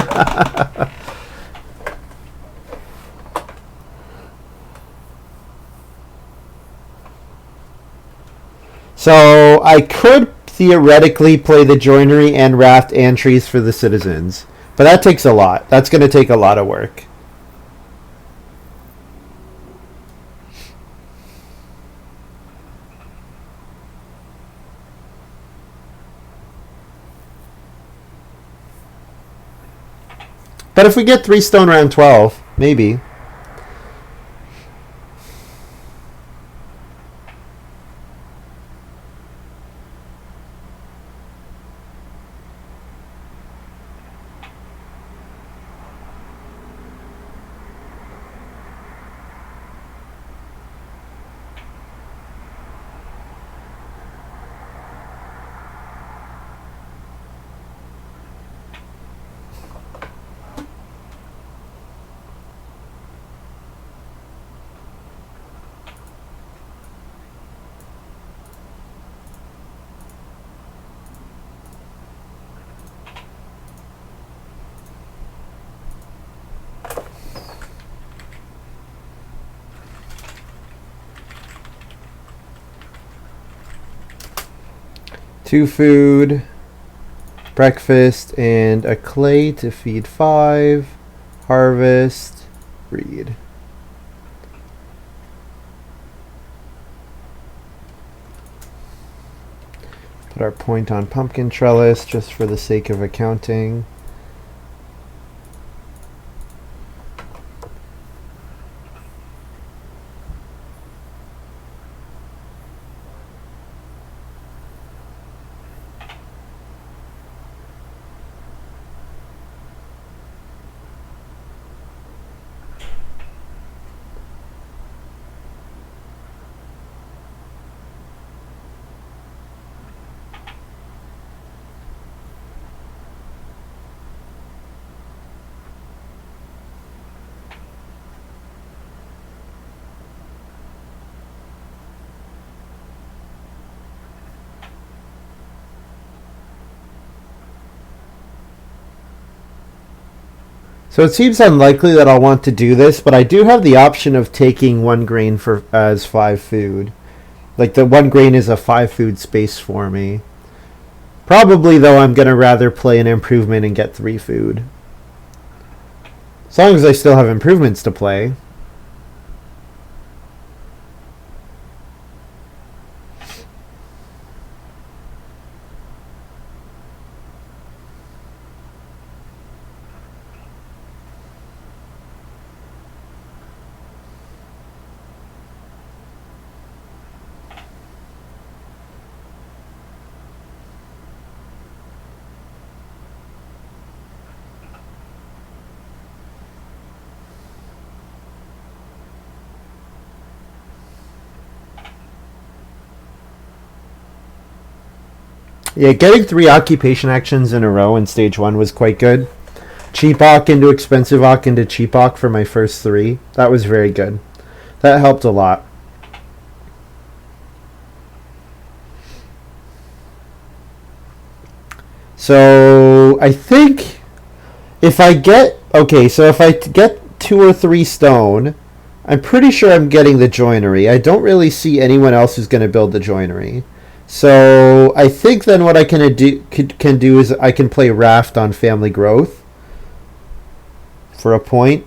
So I could theoretically play the joinery and raft and trees for the citizens. But that takes a lot. That's going to take a lot of work. But if we get 3 stone round 12, maybe. Two food, breakfast, and a clay to feed 5. Harvest, breed. Put our point on pumpkin trellis just for the sake of accounting. So it seems unlikely that I'll want to do this, but I do have the option of taking 1 grain for as 5 food. Like the 1 grain is a 5 food space for me. Probably though I'm gonna rather play an improvement and get 3 food. As long as I still have improvements to play. Yeah, getting 3 occupation actions in a row in stage 1 was quite good. Cheap Ock into expensive Ock into cheap Ock for my first 3. That was very good. That helped a lot. So I think if I get if I get 2 or 3 stone, I'm pretty sure I'm getting the joinery. I don't really see anyone else who's going to build the joinery. So I think then what I can do is I can play Raft on Family Growth for a point,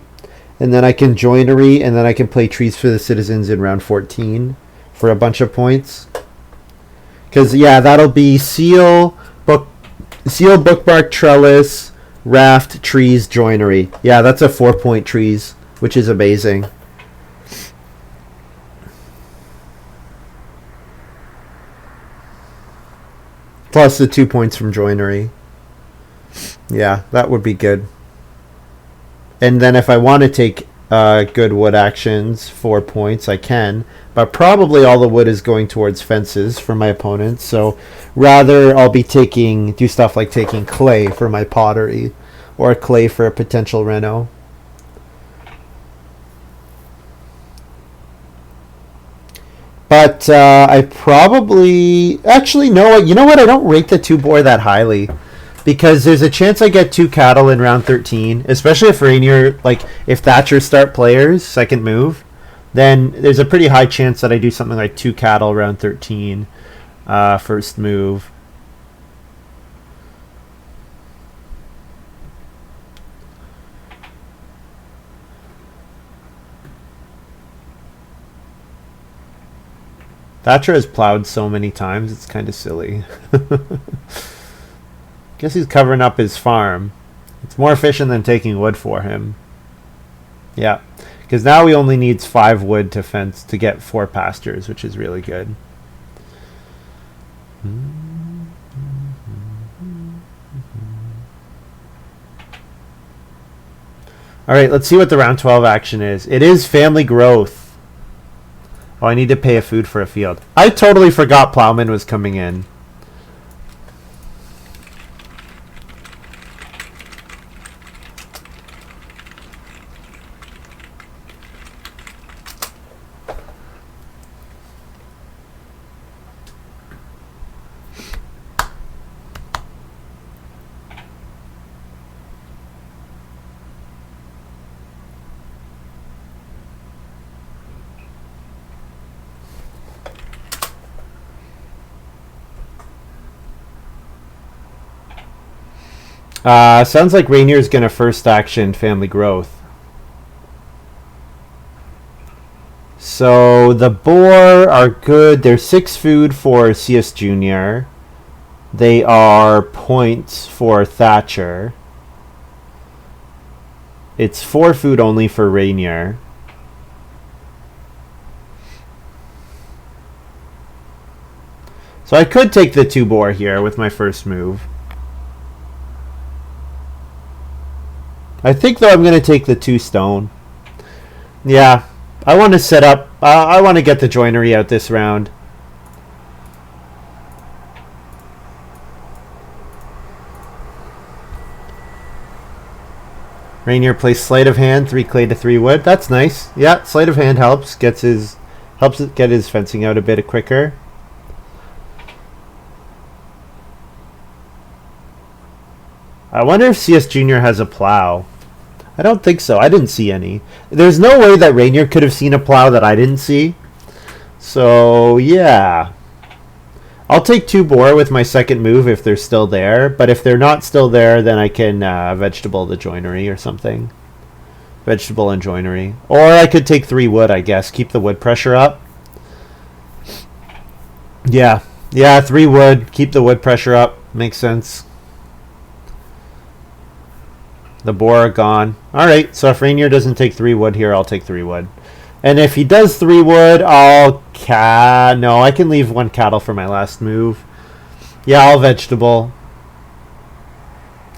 and then I can joinery, and then I can play Trees for the Citizens in round 14 for a bunch of points. Because yeah, that'll be seal, bookmark, trellis, raft, trees, joinery. Yeah, that's a 4-point trees, which is amazing. Plus the 2 points from joinery. Yeah, that would be good. And then if I want to take good wood actions, 4 points, I can. But probably all the wood is going towards fences for my opponents. So rather I'll be do stuff like taking clay for my pottery, or clay for a potential reno. But I probably... Actually, no. You know what? I don't rate the 2 boar that highly. Because there's a chance I get 2 cattle in round 13. Especially if Ranior... Like, if Thatcher start players, second move, then there's a pretty high chance that I do something like 2 cattle round 13. First move. Thatcher has plowed so many times, it's kind of silly. Guess he's covering up his farm. It's more efficient than taking wood for him. Yeah, because now he only needs 5 wood to fence to get 4 pastures, which is really good. All right, let's see what the round 12 action is. It is family growth. Oh, I need to pay a food for a field. I totally forgot Plowman was coming in. Sounds like Ranier's gonna first action family growth. So the boar are good. They're 6 food for CS Junior. They are points for Thatcher. It's 4 food only for Ranior. So I could take the 2 boar here with my first move. I think, though, I'm going to take the 2 stone. Yeah, I want to set up... I want to get the joinery out this round. Ranior plays sleight of hand, 3 clay to 3 wood. That's nice. Yeah, sleight of hand helps. Helps it get his fencing out a bit quicker. I wonder if CS Junior has a plow. I don't think so. I didn't see any. There's no way that Ranior could have seen a plow that I didn't see. So, yeah. I'll take 2 boar with my second move if they're still there. But if they're not still there, then I can vegetable the joinery or something. Vegetable and joinery. Or I could take 3 wood, I guess. Keep the wood pressure up. Yeah. Yeah, 3 wood. Keep the wood pressure up. Makes sense. The boar are gone. Alright, so if Ranior doesn't take 3 wood here, I'll take 3 wood. And if he does 3 wood, I'll... No, I can leave 1 cattle for my last move. Yeah, I'll vegetable.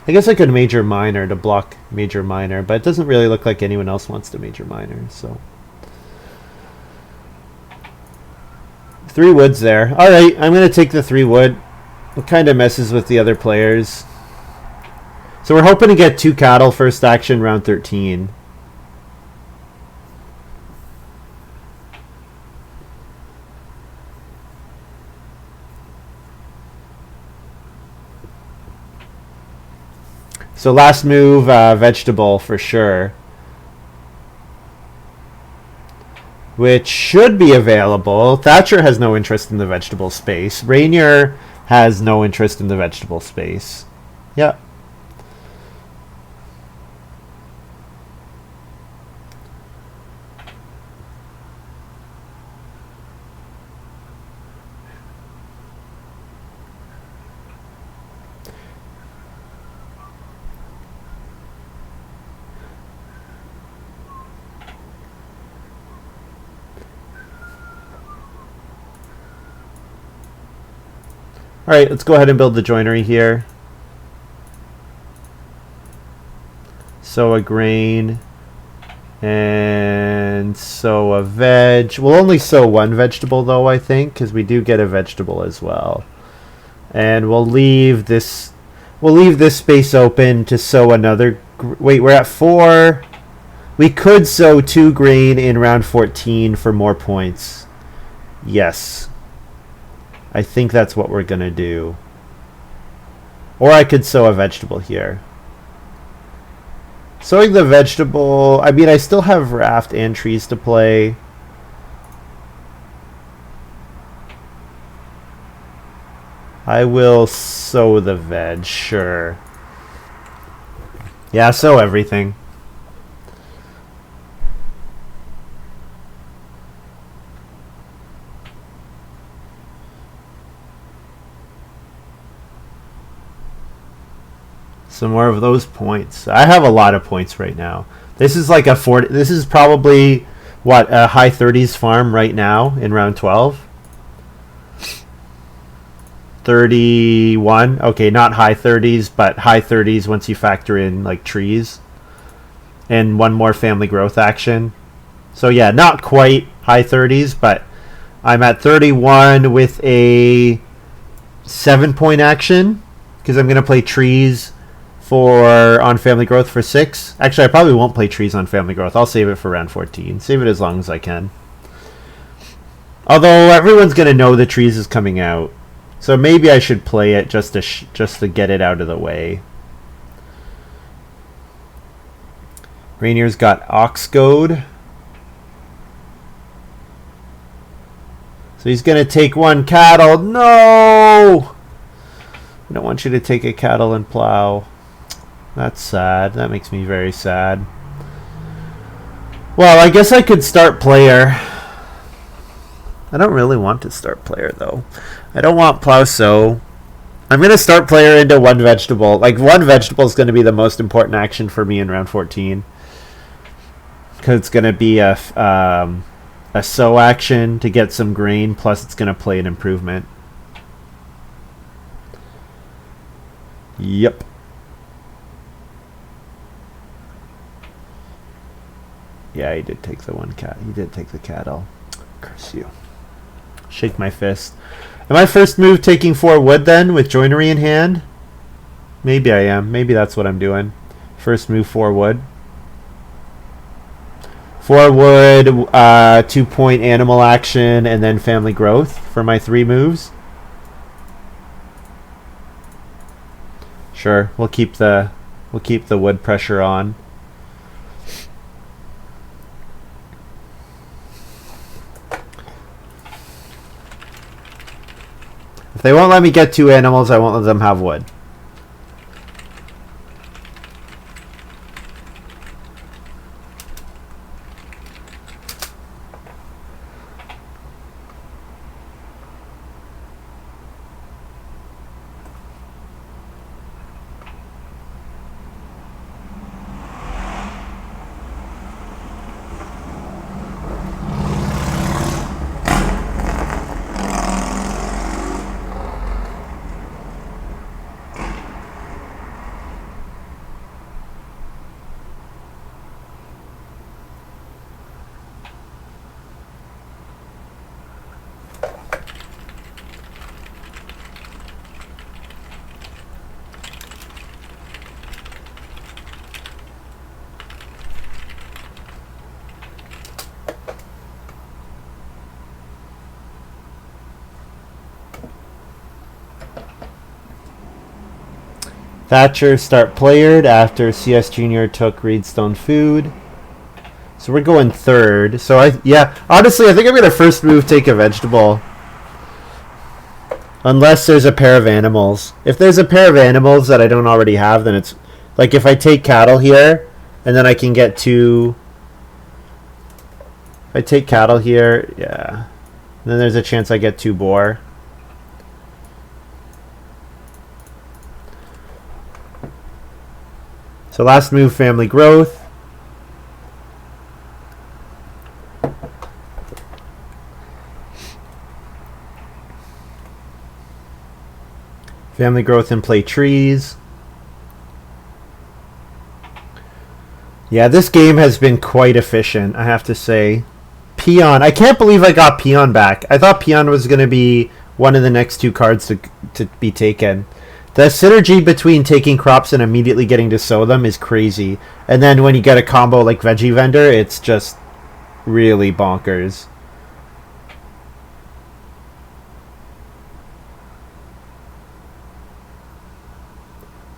I guess I could major miner to block major miner, but it doesn't really look like anyone else wants to major miner, so... 3 wood's there. Alright, I'm going to take the 3 wood. It kind of messes with the other players. So we're hoping to get 2 cattle first action round 13. So last move, vegetable for sure. Which should be available. Thatcher has no interest in the vegetable space. Ranior has no interest in the vegetable space. Yeah. Alright, let's go ahead and build the joinery here. Sow a grain. And sow a veg. We'll only sow 1 vegetable though, I think, because we do get a vegetable as well. And we'll leave this space open to sow another... Wait, we're at 4. We could sow 2 grain in round 14 for more points. Yes. I think that's what we're going to do. Or I could sow a vegetable here. Sowing the vegetable... I mean, I still have raft and trees to play. I will sow the veg, sure. Yeah, sow everything. Some more of those points. I have a lot of points right now. This is like a 40. This is probably what, a high 30s farm right now in round 12. 31. Okay, not high 30s, but high 30s once you factor in like trees and one more family growth action. So yeah, not quite high 30s, but I'm at 31 with a 7-point action because I'm going to play trees for on family growth for 6. Actually, I probably won't play trees on family growth. I'll save it for round 14. Save it as long as I can. Although everyone's going to know the trees is coming out. So maybe I should play it just to get it out of the way. Ranior's got Ox Goad. So he's going to take 1 cattle. No! I don't want you to take a cattle and plow. That's sad. That makes me very sad. Well, I guess I could start player. I don't really want to start player, though. I don't want plow sow. I'm going to start player into 1 vegetable. Like, 1 vegetable is going to be the most important action for me in round 14. Because it's going to be a sow action to get some grain, plus it's going to play an improvement. Yep. Yeah, he did take the 1 cat. He did take the cattle. Curse you. Shake my fist. Am I first move taking 4 wood then with joinery in hand? Maybe I am. Maybe that's what I'm doing. First move 4 wood. 4 wood, 2-point animal action, and then family growth for my 3 moves. Sure, we'll keep the wood pressure on. If they won't let me get 2 animals, I won't let them have wood. Thatcher start playered after CS Junior took Reedstone food. So we're going 3rd. So honestly, I think I'm gonna first move take a vegetable. Unless there's a pair of animals. If there's a pair of animals that I don't already have, then it's like if I take cattle here and then I can get 2. If I take cattle here, yeah. Then there's a chance I get 2 boar. So last move, family growth. Family growth and play trees. Yeah, this game has been quite efficient, I have to say. Peon. I can't believe I got Peon back. I thought Peon was going to be one of the next 2 cards to be taken. The synergy between taking crops and immediately getting to sow them is crazy. And then when you get a combo like Veggie Vendor, it's just really bonkers.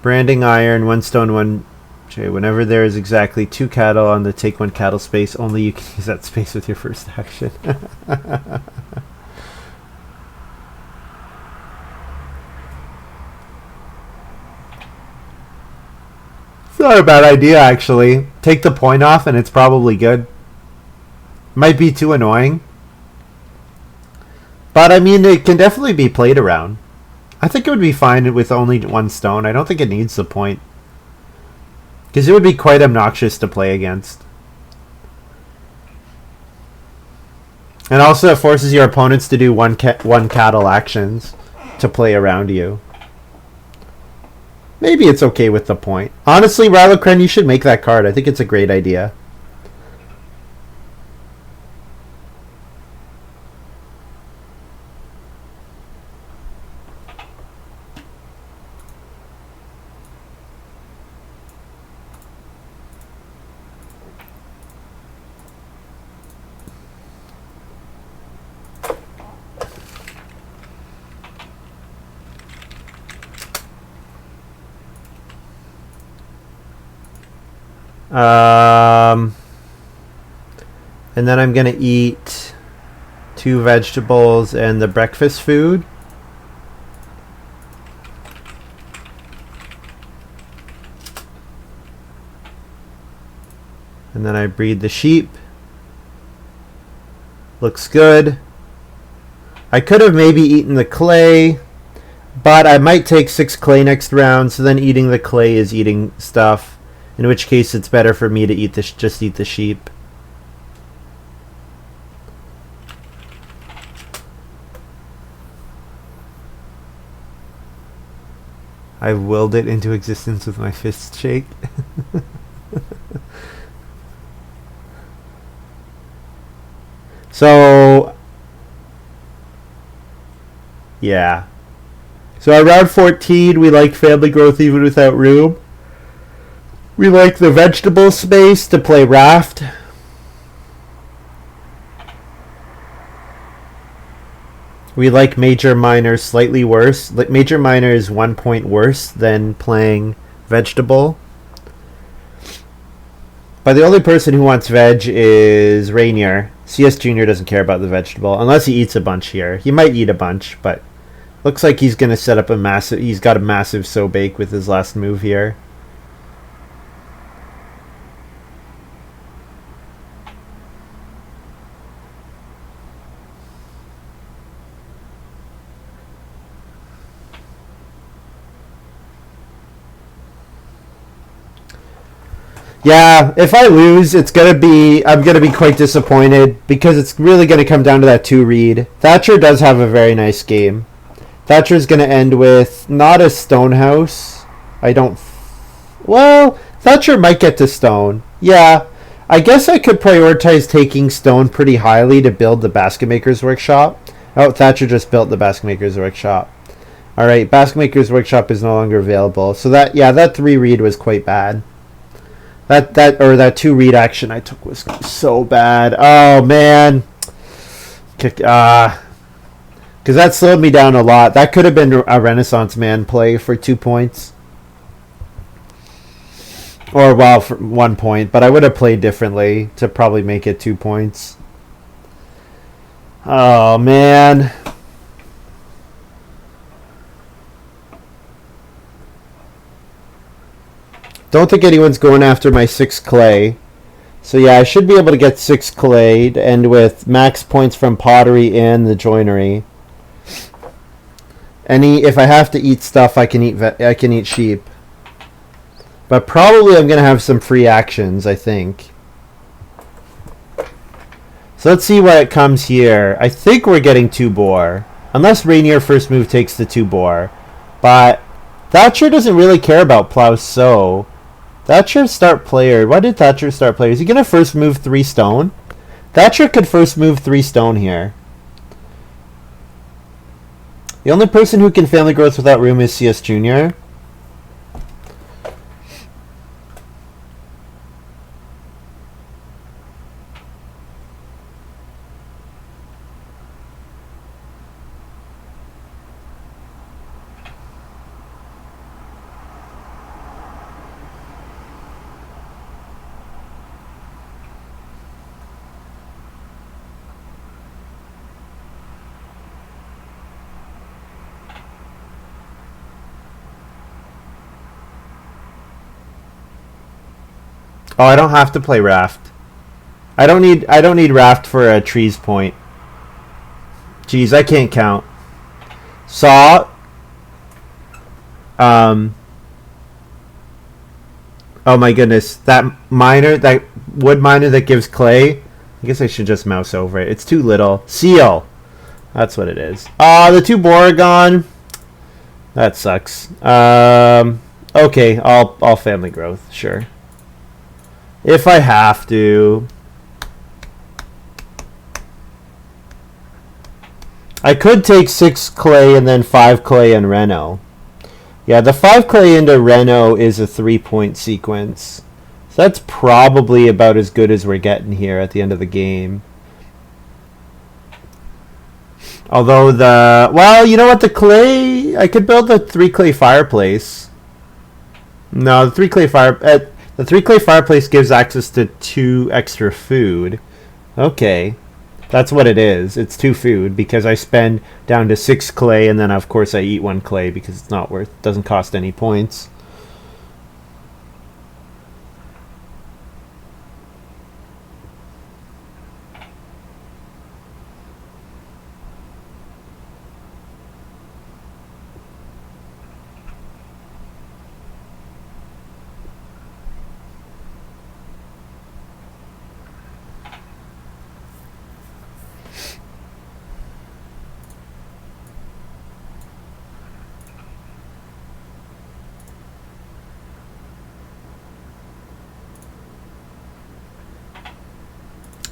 Branding iron, 1 stone, 1... Okay, whenever there is exactly 2 cattle on the take 1 cattle space, only you can use that space with your first action. It's not a bad idea, actually. Take the point off and it's probably good. Might be too annoying. But, I mean, it can definitely be played around. I think it would be fine with only 1 stone. I don't think it needs the point. Because it would be quite obnoxious to play against. And also it forces your opponents to do one cattle actions to play around you. Maybe it's okay with the point. Honestly, Ralocren, you should make that card. I think it's a great idea. And then I'm going to eat 2 vegetables and the breakfast food. And then I breed the sheep. Looks good. I could have maybe eaten the clay, but I might take 6 clay next round, so then eating the clay is eating stuff. In which case it's better for me to eat just eat the sheep. I willed it into existence with my fist shake. So, yeah. So around 14, we like family growth even without room. We like the vegetable space to play raft. We like major minor slightly worse. Major minor is 1 point worse than playing vegetable. But the only person who wants veg is Ranior. CS Junior doesn't care about the vegetable unless he eats a bunch here. He might eat a bunch, but looks like he's going to set up a massive... He's got a massive so bake with his last move here. Yeah, if I lose, I'm gonna be quite disappointed because it's really gonna come down to that 2 read. Thatcher does have a very nice game. Thatcher's gonna end with not a stone house. Well, Thatcher might get to stone. Yeah, I guess I could prioritize taking stone pretty highly to build the Basket Maker's Workshop. Oh, Thatcher just built the Basket Maker's Workshop. All right, Basket Maker's Workshop is no longer available. So that 3 read was quite bad. That 2 read action I took was so bad. Oh man, because that slowed me down a lot. That could have been a Renaissance Man play for 2 points, or well, for 1 point. But I would have played differently to probably make it 2 points. Oh man. Don't think anyone's going after my 6 clay. So yeah, I should be able to get 6 clay to end with max points from pottery and the joinery. If I have to eat stuff, I can eat sheep. But probably I'm going to have some free actions, I think. So let's see what comes here. I think we're getting 2 boar. Unless Ranior first move takes the 2 boar. But Thatcher doesn't really care about plow sow. Thatcher start player. Why did Thatcher start player? Is he going to first move 3 stone? Thatcher could first move 3 stone here. The only person who can family growth without room is CS Junior. Oh, I don't have to play raft. I don't need raft for a trees point. Jeez, I can't count. Saw. Oh my goodness, that miner, that wood miner that gives clay. I guess I should just mouse over it. It's too little. Seal. That's what it is. The 2 boar are gone. That sucks. Okay, I'll family growth, sure. If I have to. I could take 6 clay and then 5 clay and Reno. Yeah, the 5 clay into Reno is a 3-point sequence. So that's probably about as good as we're getting here at the end of the game. Although well, you know what, the clay, I could build the 3 clay fireplace. No, the 3 clay fireplace gives access to 2 extra food. Okay. That's what it is. It's 2 food because I spend down to 6 clay and then of course I eat 1 clay because it's not worth, doesn't cost any points.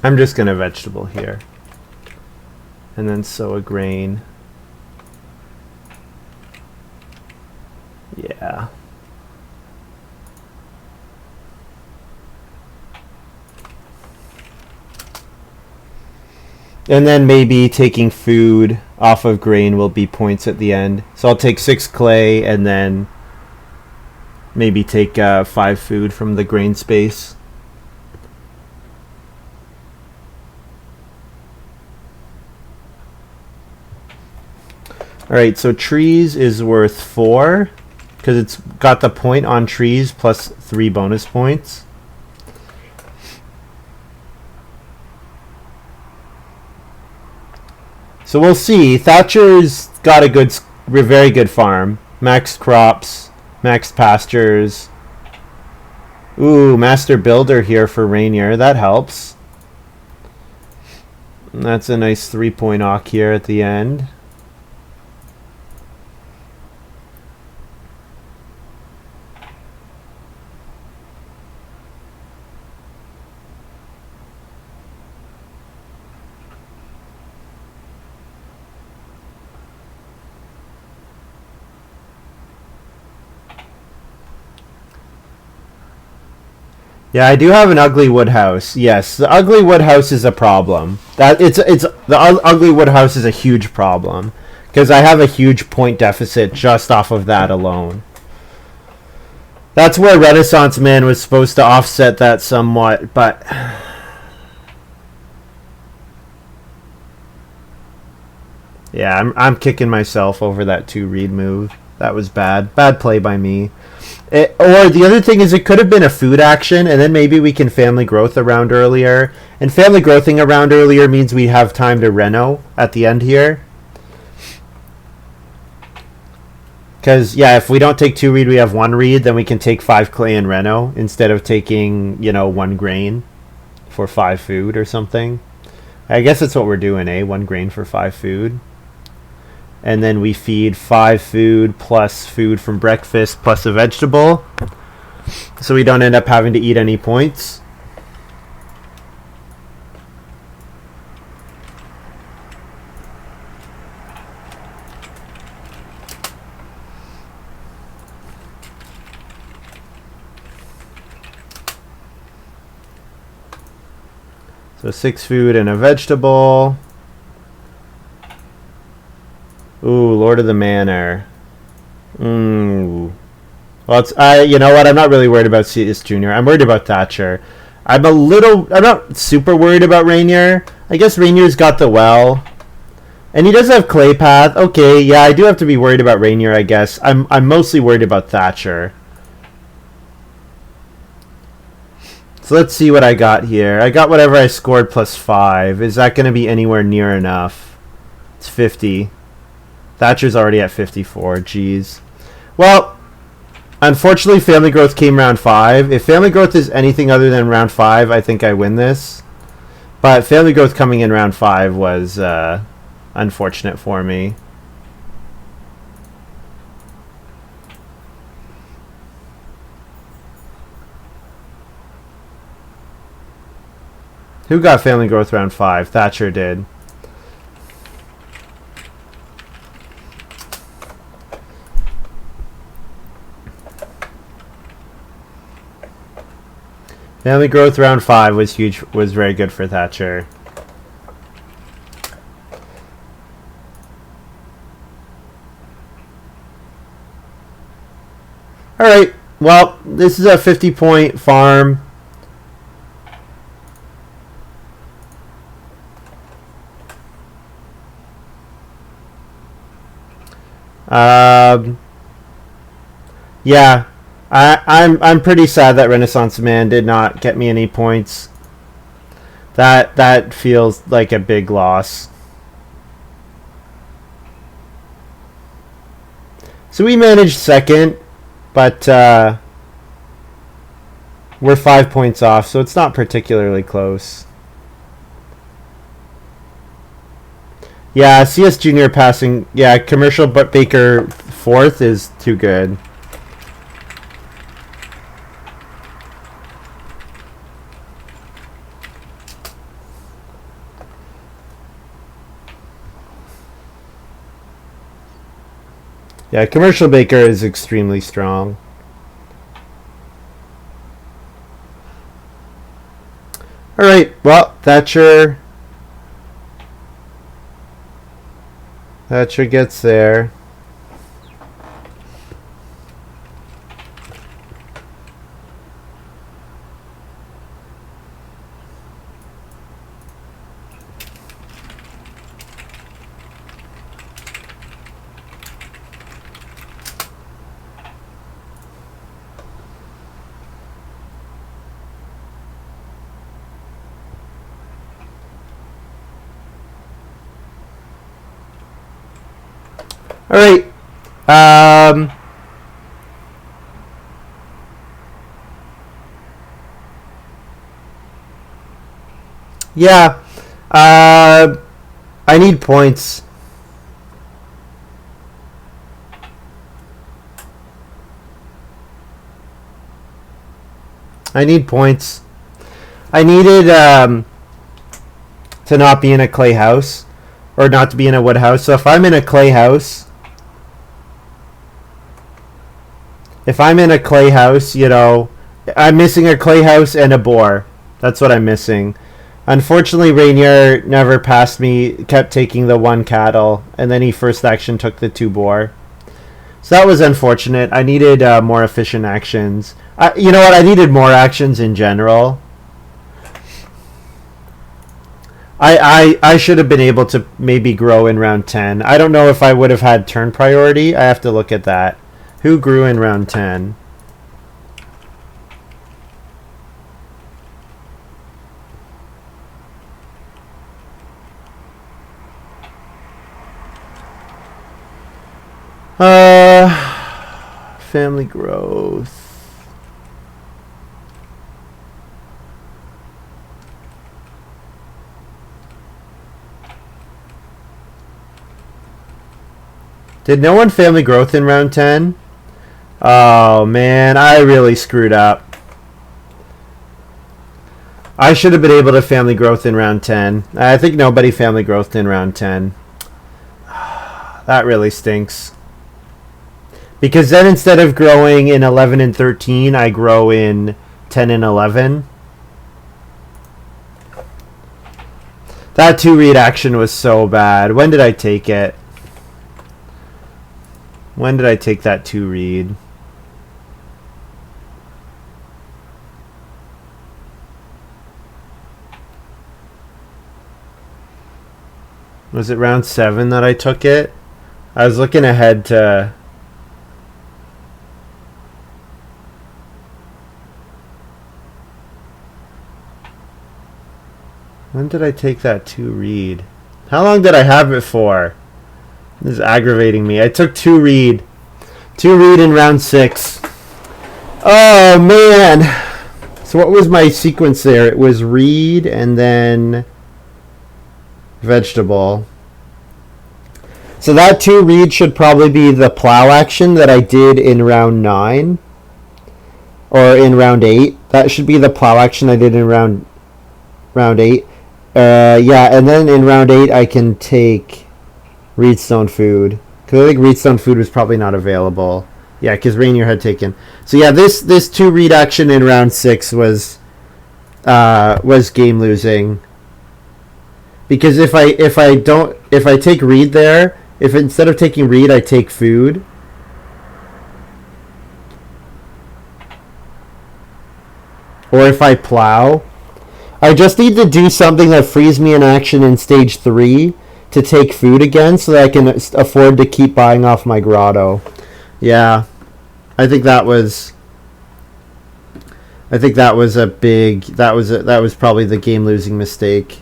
I'm just going to vegetable here. And then sow a grain. Yeah. And then maybe taking food off of grain will be points at the end. So I'll take 6 clay and then maybe take 5 food from the grain space. Alright, so trees is worth 4 because it's got the point on trees plus 3 bonus points. So we'll see. Thatcher's got a very good farm. Maxed crops, maxed pastures. Ooh, master builder here for Ranior. That helps. And that's a nice 3-point awk here at the end. Yeah, I do have an ugly wood house. Yes, the ugly wood house is a problem. Ugly wood house is a huge problem because I have a huge point deficit just off of that alone. That's where Renaissance Man was supposed to offset that somewhat, but yeah, I'm kicking myself over that 2 read move. That was bad. Bad play by me. Or the other thing is it could have been a food action, and then maybe we can family growth around earlier. And family growthing around earlier means we have time to reno at the end here. Because, yeah, if we don't take 2 read, we have 1 read, then we can take 5 clay and reno instead of taking, 1 grain for 5 food or something. I guess that's what we're doing, 1 grain for 5 food. And then we feed 5 food plus food from breakfast plus a vegetable. So we don't end up having to eat any points. So 6 food and a vegetable. Ooh, Lord of the Manor. Well, you know what? I'm not really worried about Cetus Jr. I'm worried about Thatcher. I'm not super worried about Ranior. I guess Rainier's got the well. And he does have Clay Path. Okay, yeah, I do have to be worried about Ranior, I guess. I'm mostly worried about Thatcher. So let's see what I got here. I got whatever I scored plus 5. Is that going to be anywhere near enough? It's 50. Thatcher's already at 54. Jeez. Well, Unfortunately, Family Growth came round 5. If Family Growth is anything other than round 5, I think I win this. But Family Growth coming in round 5 was unfortunate for me. Who got Family Growth round 5? Thatcher did. Family Growth round 5 was huge, was very good for Thatcher. Alright, well, this is a 50-point farm. Yeah. I'm pretty sad that Renaissance Man did not get me any points. That feels like a big loss. So we managed second, but we're 5 points off, so it's not particularly close. Yeah, CS Junior passing. Yeah, Commercial but Baker 4th is too good. Yeah, Commercial Baker is extremely strong. Alright, well, Thatcher gets there. All right. Yeah. I need points. I need points. I needed to not be in a clay house, or not to be in a wood house. So if I'm in a clay house, you know, I'm missing a clay house and a boar. That's what I'm missing. Unfortunately, Ranior never passed me, kept taking the 1 cattle, and then he first action took the 2 boar. So that was unfortunate. I needed more efficient actions. You know what? I needed more actions in general. I should have been able to maybe grow in round 10. I don't know if I would have had turn priority. I have to look at that. Who grew in round 10? Family growth. Did no one family growth in round 10? Oh man, I really screwed up. I should have been able to family growth in round 10. I think nobody family growth in round 10. That really stinks. Because then instead of growing in 11 and 13, I grow in 10 and 11. That 2 read action was so bad. When did I take it? When did I take that 2 read? Was it round 7 that I took it? I was looking ahead to... When did I take that 2 read? How long did I have it for? This is aggravating me. I took 2 read. 2 read in round 6. Oh, man. So what was my sequence there? It was reed and then vegetable. So that 2 reed should probably be the plow action that I did in round 9. Or in round 8. That should be the plow action I did in round 8. Yeah, and then in round 8 I can take Reedstone food. Because I think Reedstone food was probably not available. Yeah, because Ranior had taken. So yeah, this 2 read action in round 6 was game losing. Because if I take read there, if instead of taking read I take food, or if I plow, I just need to do something that frees me an action in stage 3 to take food again, so that I can afford to keep buying off my grotto. Yeah, I think that was a big. That was probably the game losing mistake.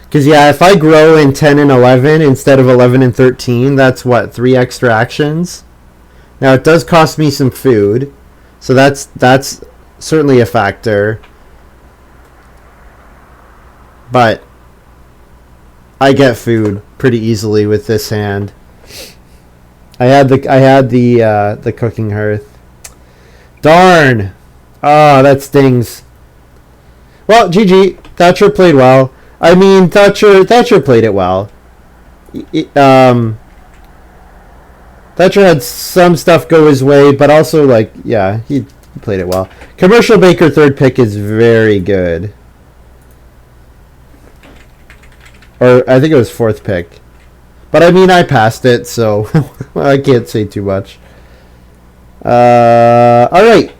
Because yeah, if I grow in 10 and 11 instead of 11 and 13, that's what, 3 extra actions. Now it does cost me some food, so that's certainly a factor. But I get food pretty easily with this hand. I had the cooking hearth. Darn! Oh, that stings. Well, GG. Thatcher played well. I mean, Thatcher played it well. Thatcher had some stuff go his way, but also, like, yeah, he played it well. Commercial Baker 3rd pick is very good. Or I think it was 4th pick. But I mean, I passed it, so I can't say too much. Alright,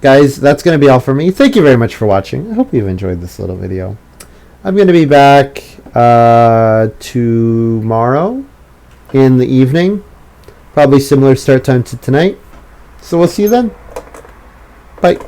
guys, that's going to be all for me. Thank you very much for watching. I hope you've enjoyed this little video. I'm going to be back tomorrow in the evening. Probably similar start time to tonight. So we'll see you then. Bye.